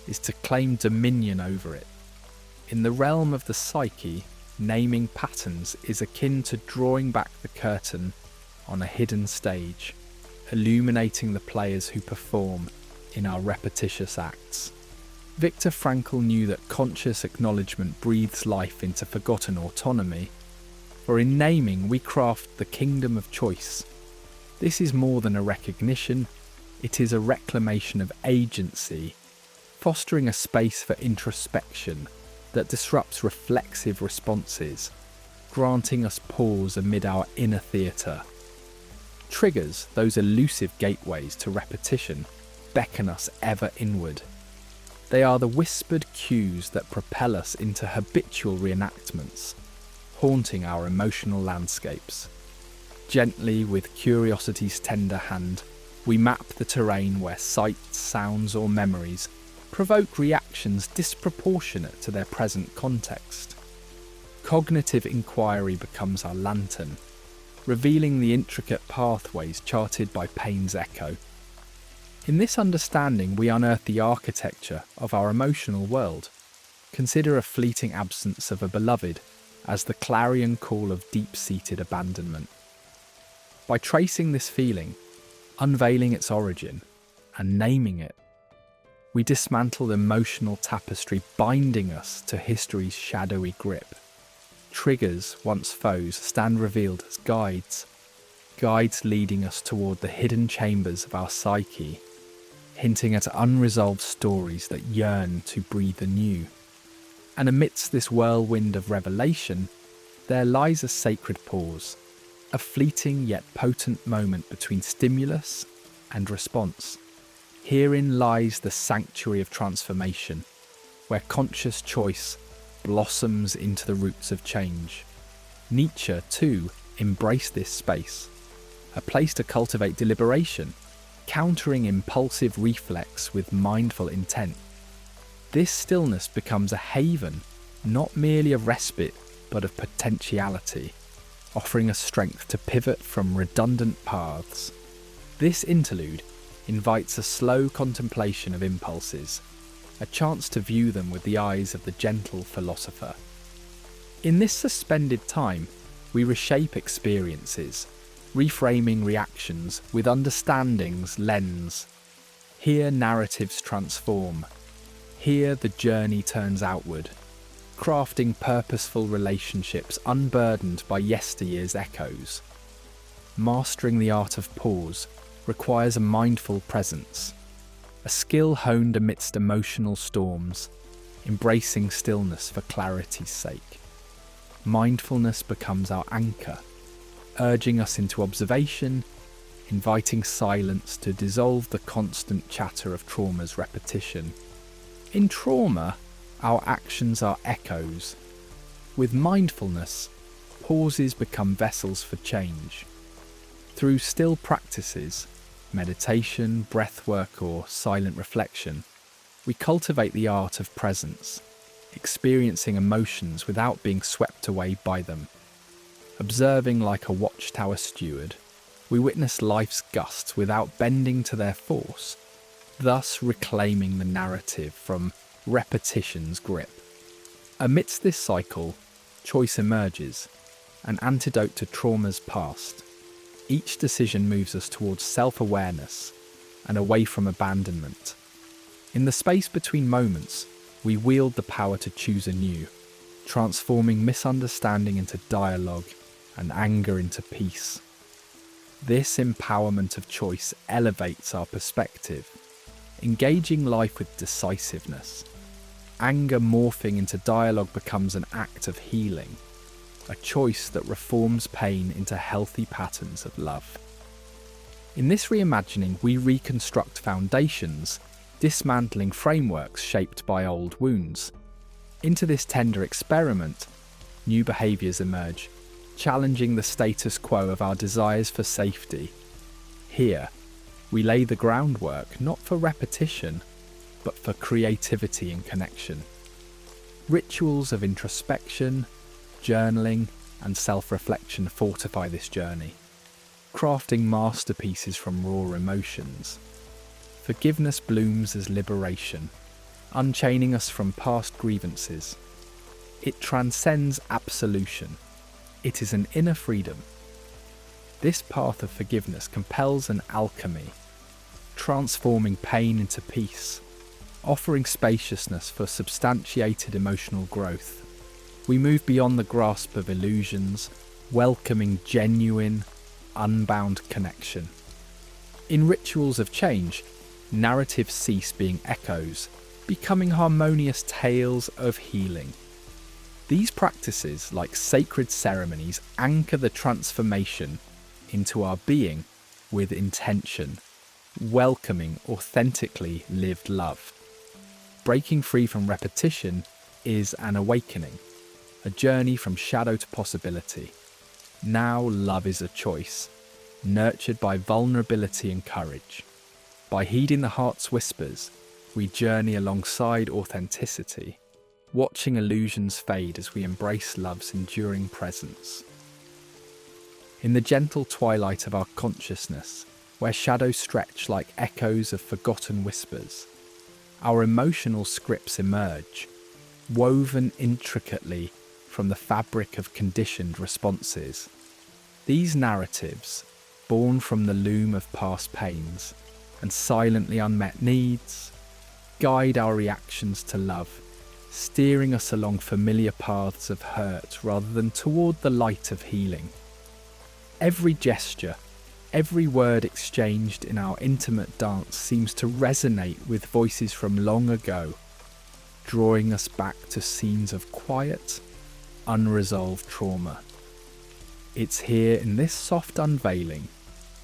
is to claim dominion over it. In the realm of the psyche, naming patterns is akin to drawing back the curtain on a hidden stage, illuminating the players who perform in our repetitious acts. Viktor Frankl knew that conscious acknowledgement breathes life into forgotten autonomy, for in naming we craft the kingdom of choice. This is more than a recognition, it is a reclamation of agency, fostering a space for introspection that disrupts reflexive responses, granting us pause amid our inner theatre. Triggers, those elusive gateways to repetition, beckon us ever inward. They are the whispered cues that propel us into habitual reenactments, haunting our emotional landscapes. Gently, with curiosity's tender hand, we map the terrain where sights, sounds, or memories provoke reactions disproportionate to their present context. Cognitive inquiry becomes our lantern, revealing the intricate pathways charted by pain's echo. In this understanding, we unearth the architecture of our emotional world. Consider a fleeting absence of a beloved as the clarion call of deep-seated abandonment. By tracing this feeling, unveiling its origin, and naming it, we dismantle the emotional tapestry binding us to history's shadowy grip. Triggers, once foes, stand revealed as guides leading us toward the hidden chambers of our psyche, hinting at unresolved stories that yearn to breathe anew. And amidst this whirlwind of revelation, there lies a sacred pause, a fleeting yet potent moment between stimulus and response. Herein lies the sanctuary of transformation, where conscious choice blossoms into the roots of change. Nietzsche, too, embraced this space, a place to cultivate deliberation, countering impulsive reflex with mindful intent. This stillness becomes a haven, not merely a respite, but of potentiality, offering us strength to pivot from redundant paths. This interlude invites a slow contemplation of impulses, a chance to view them with the eyes of the gentle philosopher. In this suspended time, we reshape experiences, reframing reactions with understanding's lens. Here narratives transform. Here the journey turns outward, crafting purposeful relationships unburdened by yesteryear's echoes. Mastering the art of pause requires a mindful presence, a skill honed amidst emotional storms, embracing stillness for clarity's sake. Mindfulness becomes our anchor, urging us into observation, inviting silence to dissolve the constant chatter of trauma's repetition. In trauma, our actions are echoes. With mindfulness, pauses become vessels for change. Through still practices, meditation, breathwork, or silent reflection, we cultivate the art of presence, experiencing emotions without being swept away by them. Observing like a watchtower steward, we witness life's gusts without bending to their force, thus reclaiming the narrative from repetition's grip. Amidst this cycle, choice emerges, an antidote to trauma's past. Each decision moves us towards self-awareness and away from abandonment. In the space between moments, we wield the power to choose anew, transforming misunderstanding into dialogue and anger into peace. This empowerment of choice elevates our perspective, engaging life with decisiveness. Anger morphing into dialogue becomes an act of healing, a choice that reforms pain into healthy patterns of love. In this reimagining, we reconstruct foundations, dismantling frameworks shaped by old wounds. Into this tender experiment, new behaviours emerge, challenging the status quo of our desires for safety. Here, we lay the groundwork not for repetition, but for creativity and connection. Rituals of introspection, journaling, and self-reflection fortify this journey, crafting masterpieces from raw emotions. Forgiveness blooms as liberation, unchaining us from past grievances. It transcends absolution. It is an inner freedom. This path of forgiveness compels an alchemy, transforming pain into peace, offering spaciousness for substantiated emotional growth. We move beyond the grasp of illusions, welcoming genuine, unbound connection. In rituals of change, narratives cease being echoes, becoming harmonious tales of healing. These practices, like sacred ceremonies, anchor the transformation into our being with intention, welcoming authentically lived love. Breaking free from repetition is an awakening, a journey from shadow to possibility. Now love is a choice, nurtured by vulnerability and courage. By heeding the heart's whispers, we journey alongside authenticity, watching illusions fade as we embrace love's enduring presence. In the gentle twilight of our consciousness, where shadows stretch like echoes of forgotten whispers, our emotional scripts emerge, woven intricately from the fabric of conditioned responses. These narratives, born from the loom of past pains and silently unmet needs, guide our reactions to love, steering us along familiar paths of hurt rather than toward the light of healing. Every gesture, every word exchanged in our intimate dance seems to resonate with voices from long ago, drawing us back to scenes of quiet, unresolved trauma. It's here in this soft unveiling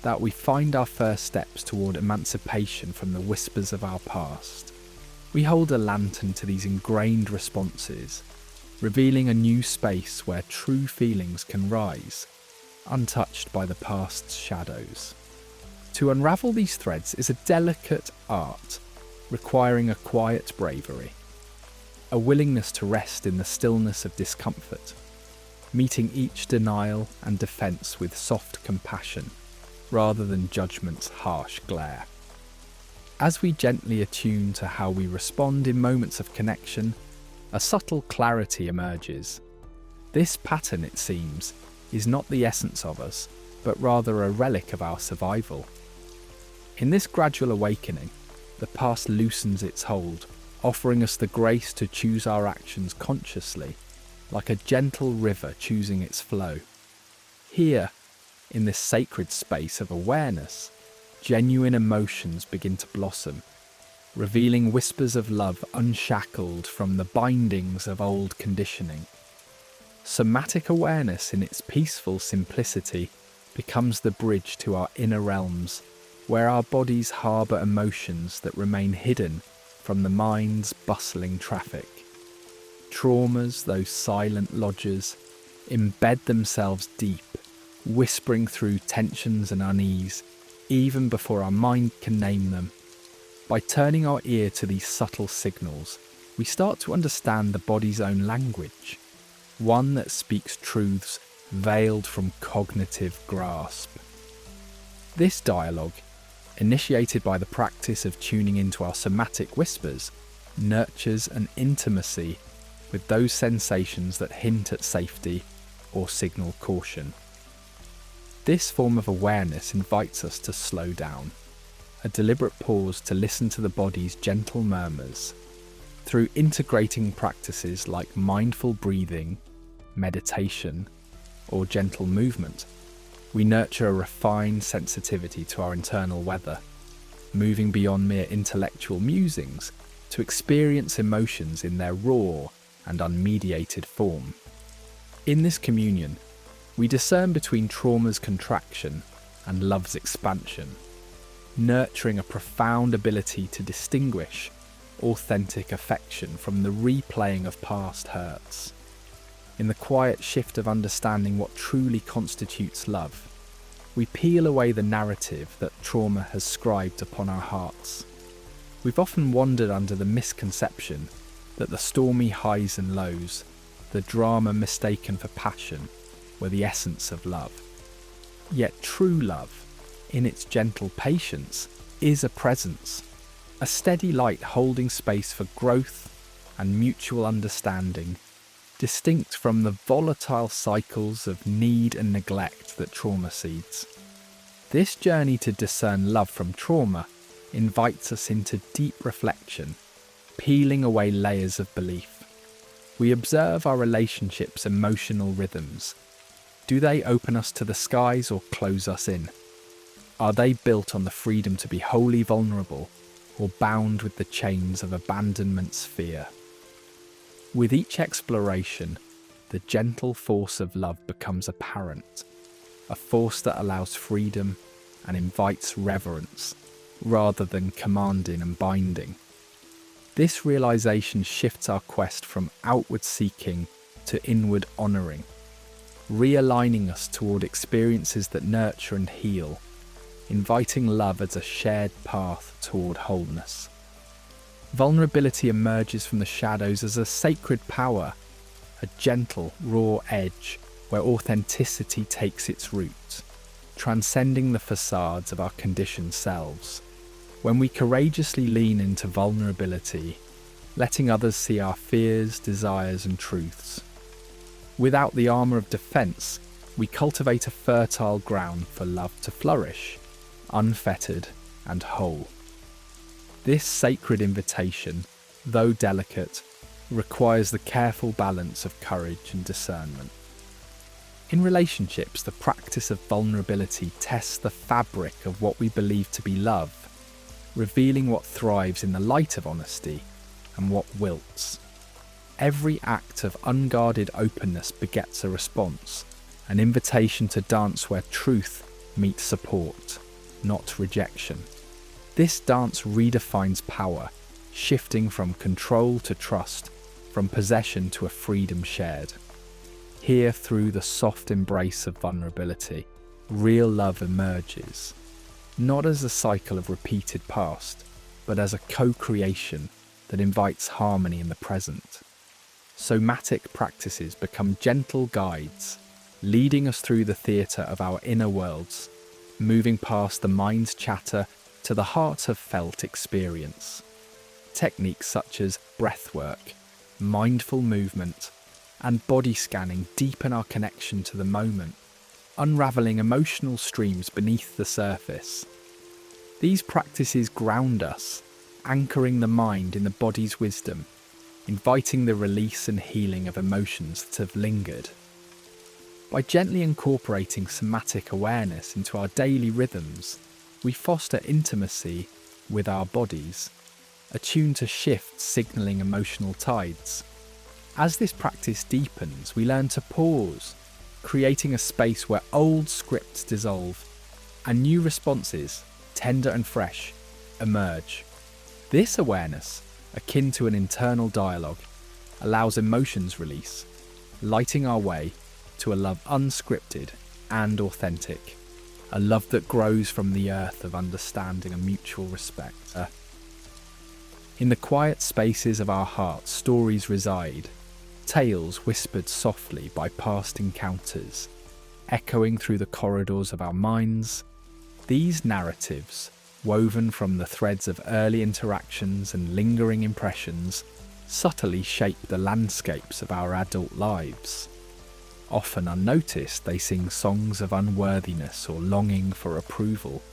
that we find our first steps toward emancipation from the whispers of our past. We hold a lantern to these ingrained responses, revealing a new space where true feelings can rise, untouched by the past's shadows. To unravel these threads is a delicate art, requiring a quiet bravery, a willingness to rest in the stillness of discomfort, meeting each denial and defence with soft compassion, rather than judgment's harsh glare. As we gently attune to how we respond in moments of connection, a subtle clarity emerges. This pattern, it seems, is not the essence of us, but rather a relic of our survival. In this gradual awakening, the past loosens its hold, offering us the grace to choose our actions consciously, like a gentle river choosing its flow. Here, in this sacred space of awareness, genuine emotions begin to blossom, revealing whispers of love unshackled from the bindings of old conditioning. Somatic awareness in its peaceful simplicity becomes the bridge to our inner realms, where our bodies harbour emotions that remain hidden from the mind's bustling traffic. Traumas, those silent lodgers, embed themselves deep, whispering through tensions and unease, even before our mind can name them. By turning our ear to these subtle signals, we start to understand the body's own language, one that speaks truths veiled from cognitive grasp. This dialogue, initiated by the practice of tuning into our somatic whispers, nurtures an intimacy with those sensations that hint at safety or signal caution. This form of awareness invites us to slow down, a deliberate pause to listen to the body's gentle murmurs. Through integrating practices like mindful breathing, meditation, or gentle movement, we nurture a refined sensitivity to our internal weather, moving beyond mere intellectual musings to experience emotions in their raw and unmediated form. In this communion, we discern between trauma's contraction and love's expansion, nurturing a profound ability to distinguish authentic affection from the replaying of past hurts. In the quiet shift of understanding what truly constitutes love, we peel away the narrative that trauma has scribed upon our hearts. We've often wandered under the misconception that the stormy highs and lows, the drama mistaken for passion, were the essence of love. Yet true love, in its gentle patience, is a presence, a steady light holding space for growth and mutual understanding, distinct from the volatile cycles of need and neglect that trauma seeds. This journey to discern love from trauma invites us into deep reflection, peeling away layers of belief. We observe our relationships' emotional rhythms. Do they open us to the skies or close us in? Are they built on the freedom to be wholly vulnerable or bound with the chains of abandonment's fear? With each exploration, the gentle force of love becomes apparent, a force that allows freedom and invites reverence, rather than commanding and binding. This realization shifts our quest from outward seeking to inward honoring, realigning us toward experiences that nurture and heal, inviting love as a shared path toward wholeness. Vulnerability emerges from the shadows as a sacred power, a gentle, raw edge where authenticity takes its root, transcending the facades of our conditioned selves. When we courageously lean into vulnerability, letting others see our fears, desires, and truths. Without the armour of defence, we cultivate a fertile ground for love to flourish, unfettered and whole. This sacred invitation, though delicate, requires the careful balance of courage and discernment. In relationships, the practice of vulnerability tests the fabric of what we believe to be love, revealing what thrives in the light of honesty and what wilts. Every act of unguarded openness begets a response, an invitation to dance where truth meets support, not rejection. This dance redefines power, shifting from control to trust, from possession to a freedom shared. Here, through the soft embrace of vulnerability, real love emerges, not as a cycle of repeated past, but as a co-creation that invites harmony in the present. Somatic practices become gentle guides, leading us through the theatre of our inner worlds, moving past the mind's chatter to the heart of felt experience. Techniques such as breathwork, mindful movement, and body scanning deepen our connection to the moment, unravelling emotional streams beneath the surface. These practices ground us, anchoring the mind in the body's wisdom, inviting the release and healing of emotions that have lingered. By gently incorporating somatic awareness into our daily rhythms, we foster intimacy with our bodies, attuned to shifts signalling emotional tides. As this practice deepens, we learn to pause, creating a space where old scripts dissolve and new responses, tender and fresh, emerge. This awareness, akin to an internal dialogue, allows emotions release, lighting our way to a love unscripted and authentic, a love that grows from the earth of understanding and mutual respect. In the quiet spaces of our hearts, stories reside, tales whispered softly by past encounters, echoing through the corridors of our minds. These narratives, woven from the threads of early interactions and lingering impressions, subtly shape the landscapes of our adult lives. Often unnoticed, they sing songs of unworthiness or longing for approval,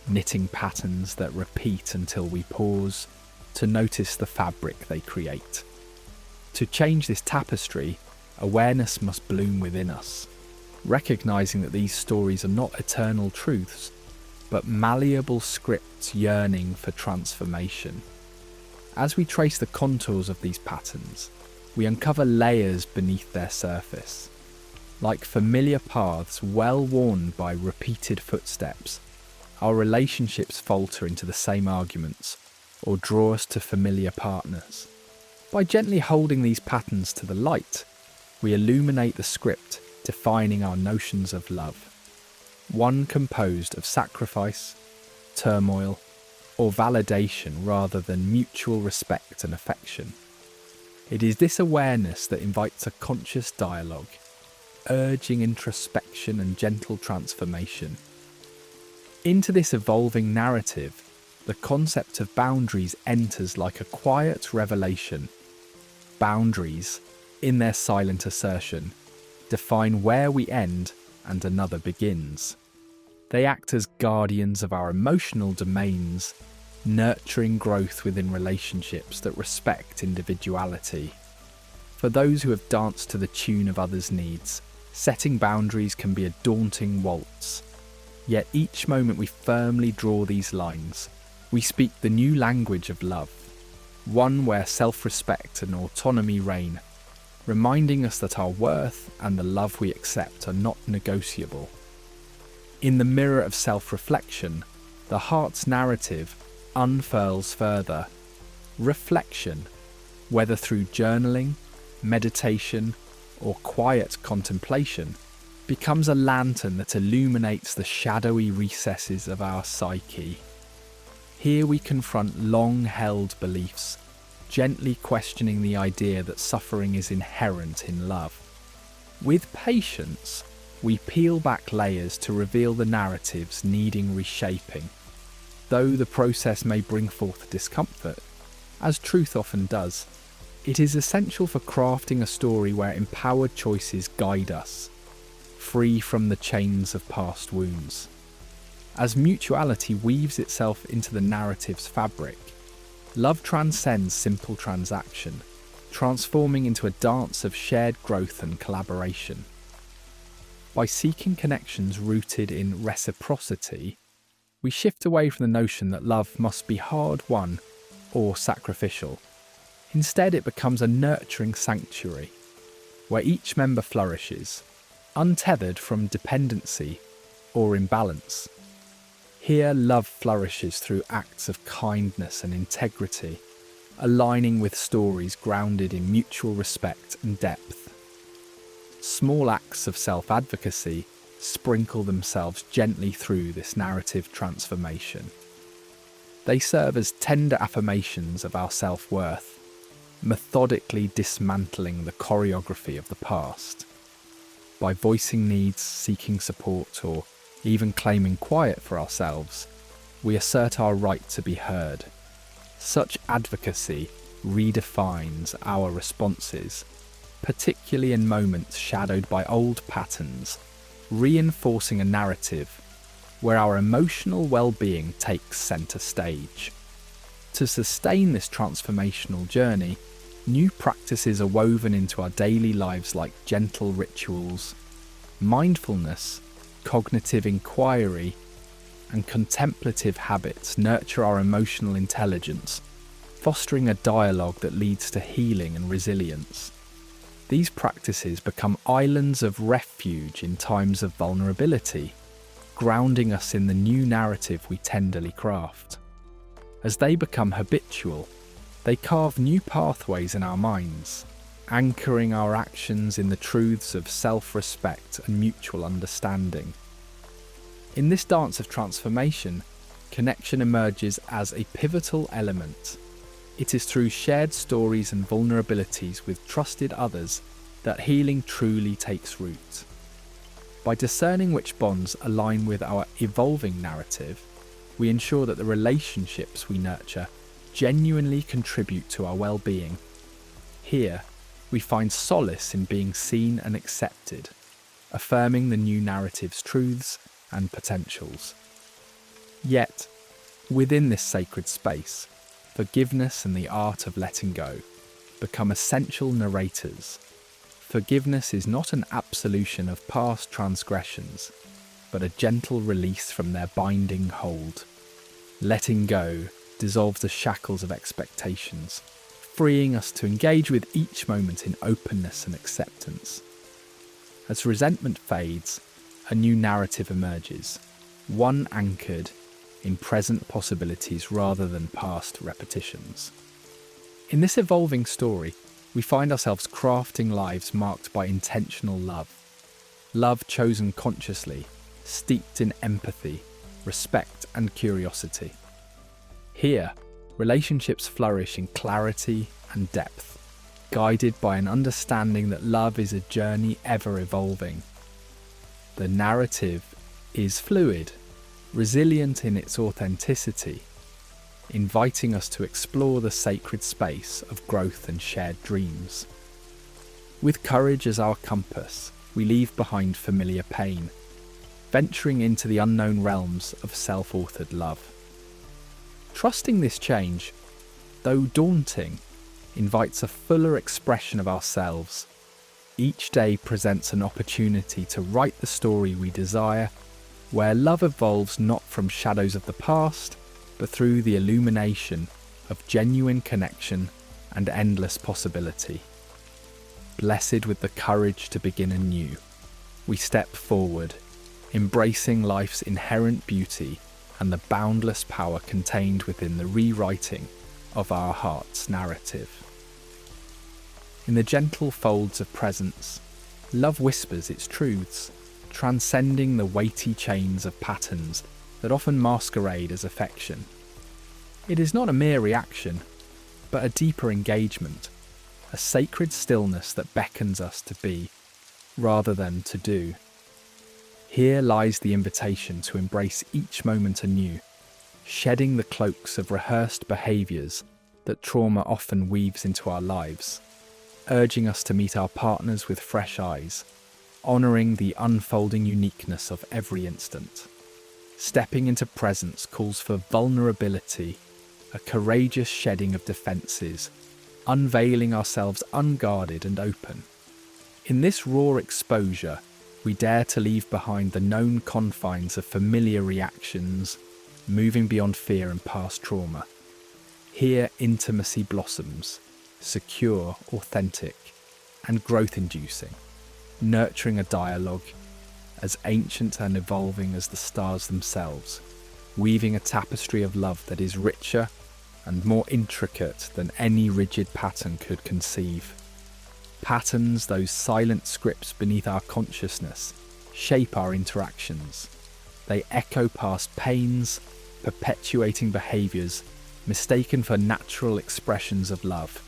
knitting patterns that repeat until we pause to notice the fabric they create. To change this tapestry, awareness must bloom within us, recognizing that these stories are not eternal truths, but malleable scripts yearning for transformation. As we trace the contours of these patterns, we uncover layers beneath their surface. Like familiar paths well worn by repeated footsteps, our relationships falter into the same arguments or draw us to familiar partners. By gently holding these patterns to the light, we illuminate the script defining our notions of love. One composed of sacrifice, turmoil, or validation rather than mutual respect and affection. It is this awareness that invites a conscious dialogue, urging introspection and gentle transformation. Into this evolving narrative, the concept of boundaries enters like a quiet revelation. Boundaries, in their silent assertion, define where we end and another begins. They act as guardians of our emotional domains, nurturing growth within relationships that respect individuality. For those who have danced to the tune of others' needs, setting boundaries can be a daunting waltz. Yet each moment we firmly draw these lines, we speak the new language of love, one where self-respect and autonomy reign, reminding us that our worth and the love we accept are not negotiable. In the mirror of self-reflection, the heart's narrative unfurls further. Reflection, whether through journaling, meditation, or quiet contemplation, becomes a lantern that illuminates the shadowy recesses of our psyche. Here we confront long-held beliefs, gently questioning the idea that suffering is inherent in love. With patience, we peel back layers to reveal the narratives needing reshaping. Though the process may bring forth discomfort, as truth often does, it is essential for crafting a story where empowered choices guide us, free from the chains of past wounds. As mutuality weaves itself into the narrative's fabric, love transcends simple transaction, transforming into a dance of shared growth and collaboration. By seeking connections rooted in reciprocity, we shift away from the notion that love must be hard-won or sacrificial. Instead, it becomes a nurturing sanctuary, where each member flourishes, untethered from dependency or imbalance. Here, love flourishes through acts of kindness and integrity, aligning with stories grounded in mutual respect and depth. Small acts of self-advocacy, sprinkle themselves gently through this narrative transformation. They serve as tender affirmations of our self-worth, methodically dismantling the choreography of the past. By voicing needs, seeking support, or even claiming quiet for ourselves, we assert our right to be heard. Such advocacy redefines our responses, particularly in moments shadowed by old patterns, reinforcing a narrative where our emotional well-being takes centre stage. To sustain this transformational journey, new practices are woven into our daily lives like gentle rituals, mindfulness, cognitive inquiry, and contemplative habits nurture our emotional intelligence, fostering a dialogue that leads to healing and resilience. These practices become islands of refuge in times of vulnerability, grounding us in the new narrative we tenderly craft. As they become habitual, they carve new pathways in our minds, anchoring our actions in the truths of self-respect and mutual understanding. In this dance of transformation, connection emerges as a pivotal element. It is through shared stories and vulnerabilities with trusted others that healing truly takes root. By discerning which bonds align with our evolving narrative, we ensure that the relationships we nurture genuinely contribute to our well-being. Here, we find solace in being seen and accepted, affirming the new narrative's truths and potentials. Yet, within this sacred space, forgiveness and the art of letting go become essential narrators. Forgiveness is not an absolution of past transgressions, but a gentle release from their binding hold. Letting go dissolves the shackles of expectations, freeing us to engage with each moment in openness and acceptance. As resentment fades, a new narrative emerges, one anchored in present possibilities rather than past repetitions. In this evolving story, we find ourselves crafting lives marked by intentional love. Love chosen consciously, steeped in empathy, respect, and curiosity. Here, relationships flourish in clarity and depth, guided by an understanding that love is a journey ever evolving. The narrative is fluid, resilient in its authenticity, inviting us to explore the sacred space of growth and shared dreams. With courage as our compass, we leave behind familiar pain, venturing into the unknown realms of self-authored love. Trusting this change, though daunting, invites a fuller expression of ourselves. Each day presents an opportunity to write the story we desire, where love evolves not from shadows of the past, but through the illumination of genuine connection and endless possibility. Blessed with the courage to begin anew, we step forward, embracing life's inherent beauty and the boundless power contained within the rewriting of our heart's narrative. In the gentle folds of presence, love whispers its truths, transcending the weighty chains of patterns that often masquerade as affection. It is not a mere reaction, but a deeper engagement, a sacred stillness that beckons us to be, rather than to do. Here lies the invitation to embrace each moment anew, shedding the cloaks of rehearsed behaviours that trauma often weaves into our lives, urging us to meet our partners with fresh eyes, honouring the unfolding uniqueness of every instant. Stepping into presence calls for vulnerability, a courageous shedding of defences, unveiling ourselves unguarded and open. In this raw exposure, we dare to leave behind the known confines of familiar reactions, moving beyond fear and past trauma. Here intimacy blossoms, secure, authentic, and growth-inducing, nurturing a dialogue as ancient and evolving as the stars themselves, weaving a tapestry of love that is richer and more intricate than any rigid pattern could conceive. Patterns, those silent scripts beneath our consciousness, shape our interactions. They echo past pains, perpetuating behaviours mistaken for natural expressions of love.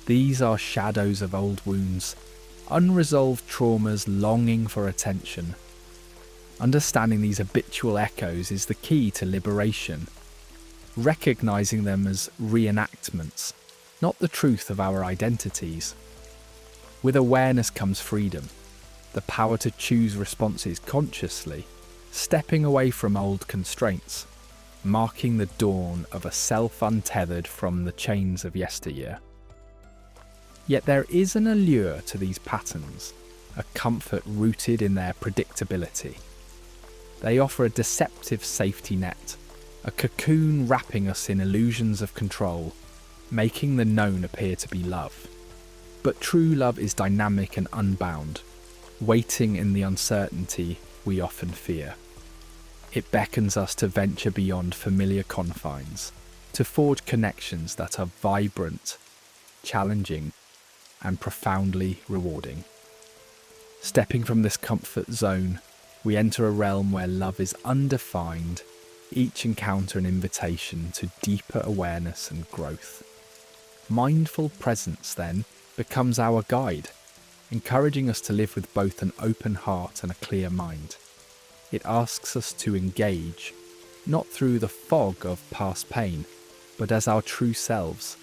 These are shadows of old wounds, unresolved traumas longing for attention. Understanding these habitual echoes is the key to liberation, recognizing them as reenactments, not the truth of our identities. With awareness comes freedom, the power to choose responses consciously, stepping away from old constraints, marking the dawn of a self untethered from the chains of yesteryear. Yet there is an allure to these patterns, a comfort rooted in their predictability. They offer a deceptive safety net, a cocoon wrapping us in illusions of control, making the known appear to be love. But true love is dynamic and unbound, waiting in the uncertainty we often fear. It beckons us to venture beyond familiar confines, to forge connections that are vibrant, challenging, and profoundly rewarding. Stepping from this comfort zone, we enter a realm where love is undefined, each encounter an invitation to deeper awareness and growth. Mindful presence, then, becomes our guide, encouraging us to live with both an open heart and a clear mind. It asks us to engage, not through the fog of past pain, but as our true selves.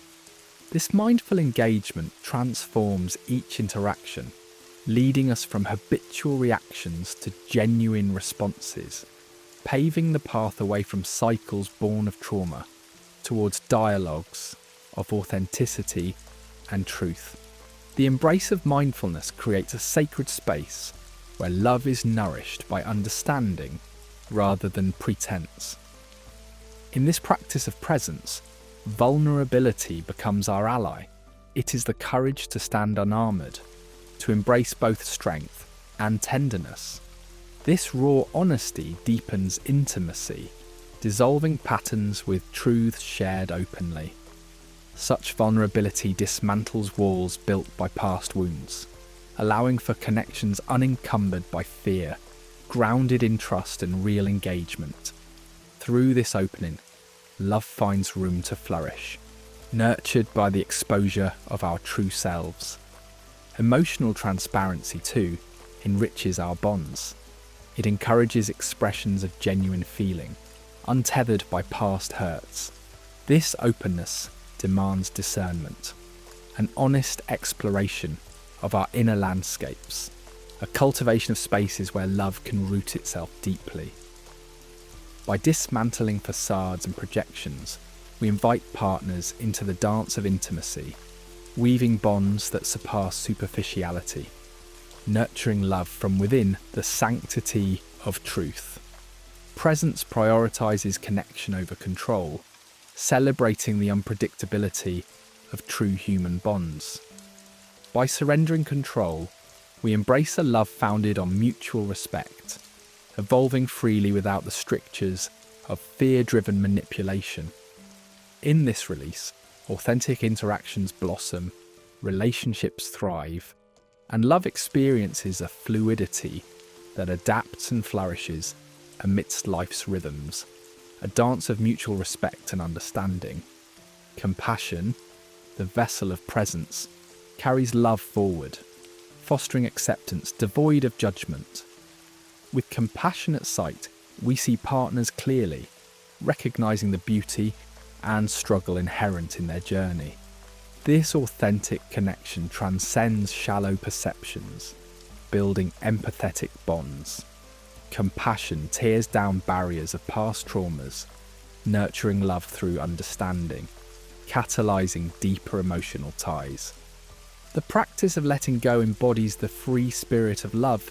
This mindful engagement transforms each interaction, leading us from habitual reactions to genuine responses, paving the path away from cycles born of trauma towards dialogues of authenticity and truth. The embrace of mindfulness creates a sacred space where love is nourished by understanding rather than pretense. In this practice of presence, vulnerability becomes our ally. It is the courage to stand unarmoured, to embrace both strength and tenderness. This raw honesty deepens intimacy, dissolving patterns with truths shared openly. Such vulnerability dismantles walls built by past wounds, allowing for connections unencumbered by fear, grounded in trust and real engagement. Through this opening, love finds room to flourish, nurtured by the exposure of our true selves. Emotional transparency, too, enriches our bonds. It encourages expressions of genuine feeling, untethered by past hurts. This openness demands discernment, an honest exploration of our inner landscapes, a cultivation of spaces where love can root itself deeply. By dismantling facades and projections, we invite partners into the dance of intimacy, weaving bonds that surpass superficiality, nurturing love from within the sanctity of truth. Presence prioritizes connection over control, celebrating the unpredictability of true human bonds. By surrendering control, we embrace a love founded on mutual respect, evolving freely without the strictures of fear-driven manipulation. In this release, authentic interactions blossom, relationships thrive, and love experiences a fluidity that adapts and flourishes amidst life's rhythms, a dance of mutual respect and understanding. Compassion, the vessel of presence, carries love forward, fostering acceptance devoid of judgment. With compassionate sight, we see partners clearly, recognizing the beauty and struggle inherent in their journey. This authentic connection transcends shallow perceptions, building empathetic bonds. Compassion tears down barriers of past traumas, nurturing love through understanding, catalyzing deeper emotional ties. The practice of letting go embodies the free spirit of love,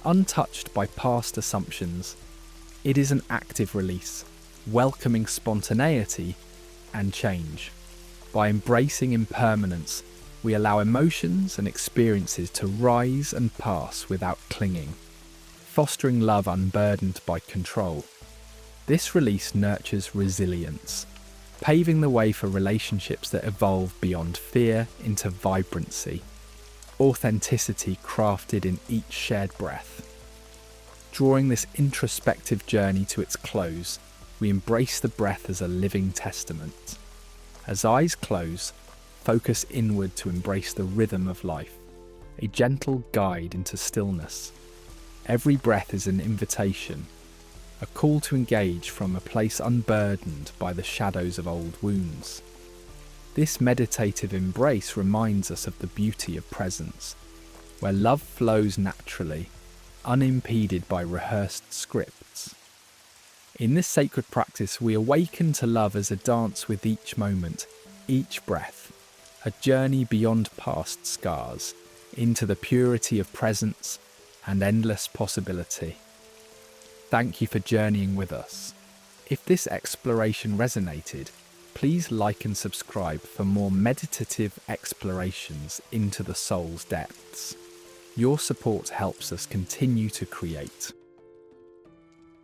untouched by past assumptions. It is an active release, welcoming spontaneity and change. By embracing impermanence, we allow emotions and experiences to rise and pass without clinging, fostering love unburdened by control. This release nurtures resilience, paving the way for relationships that evolve beyond fear into vibrancy, authenticity crafted in each shared breath. Drawing this introspective journey to its close, we embrace the breath as a living testament. As eyes close, focus inward to embrace the rhythm of life, a gentle guide into stillness. Every breath is an invitation, a call to engage from a place unburdened by the shadows of old wounds. This meditative embrace reminds us of the beauty of presence, where love flows naturally, unimpeded by rehearsed scripts. In this sacred practice, we awaken to love as a dance with each moment, each breath, a journey beyond past scars, into the purity of presence and endless possibility. Thank you for journeying with us. If this exploration resonated, please like and subscribe for more meditative explorations into the soul's depths. Your support helps us continue to create.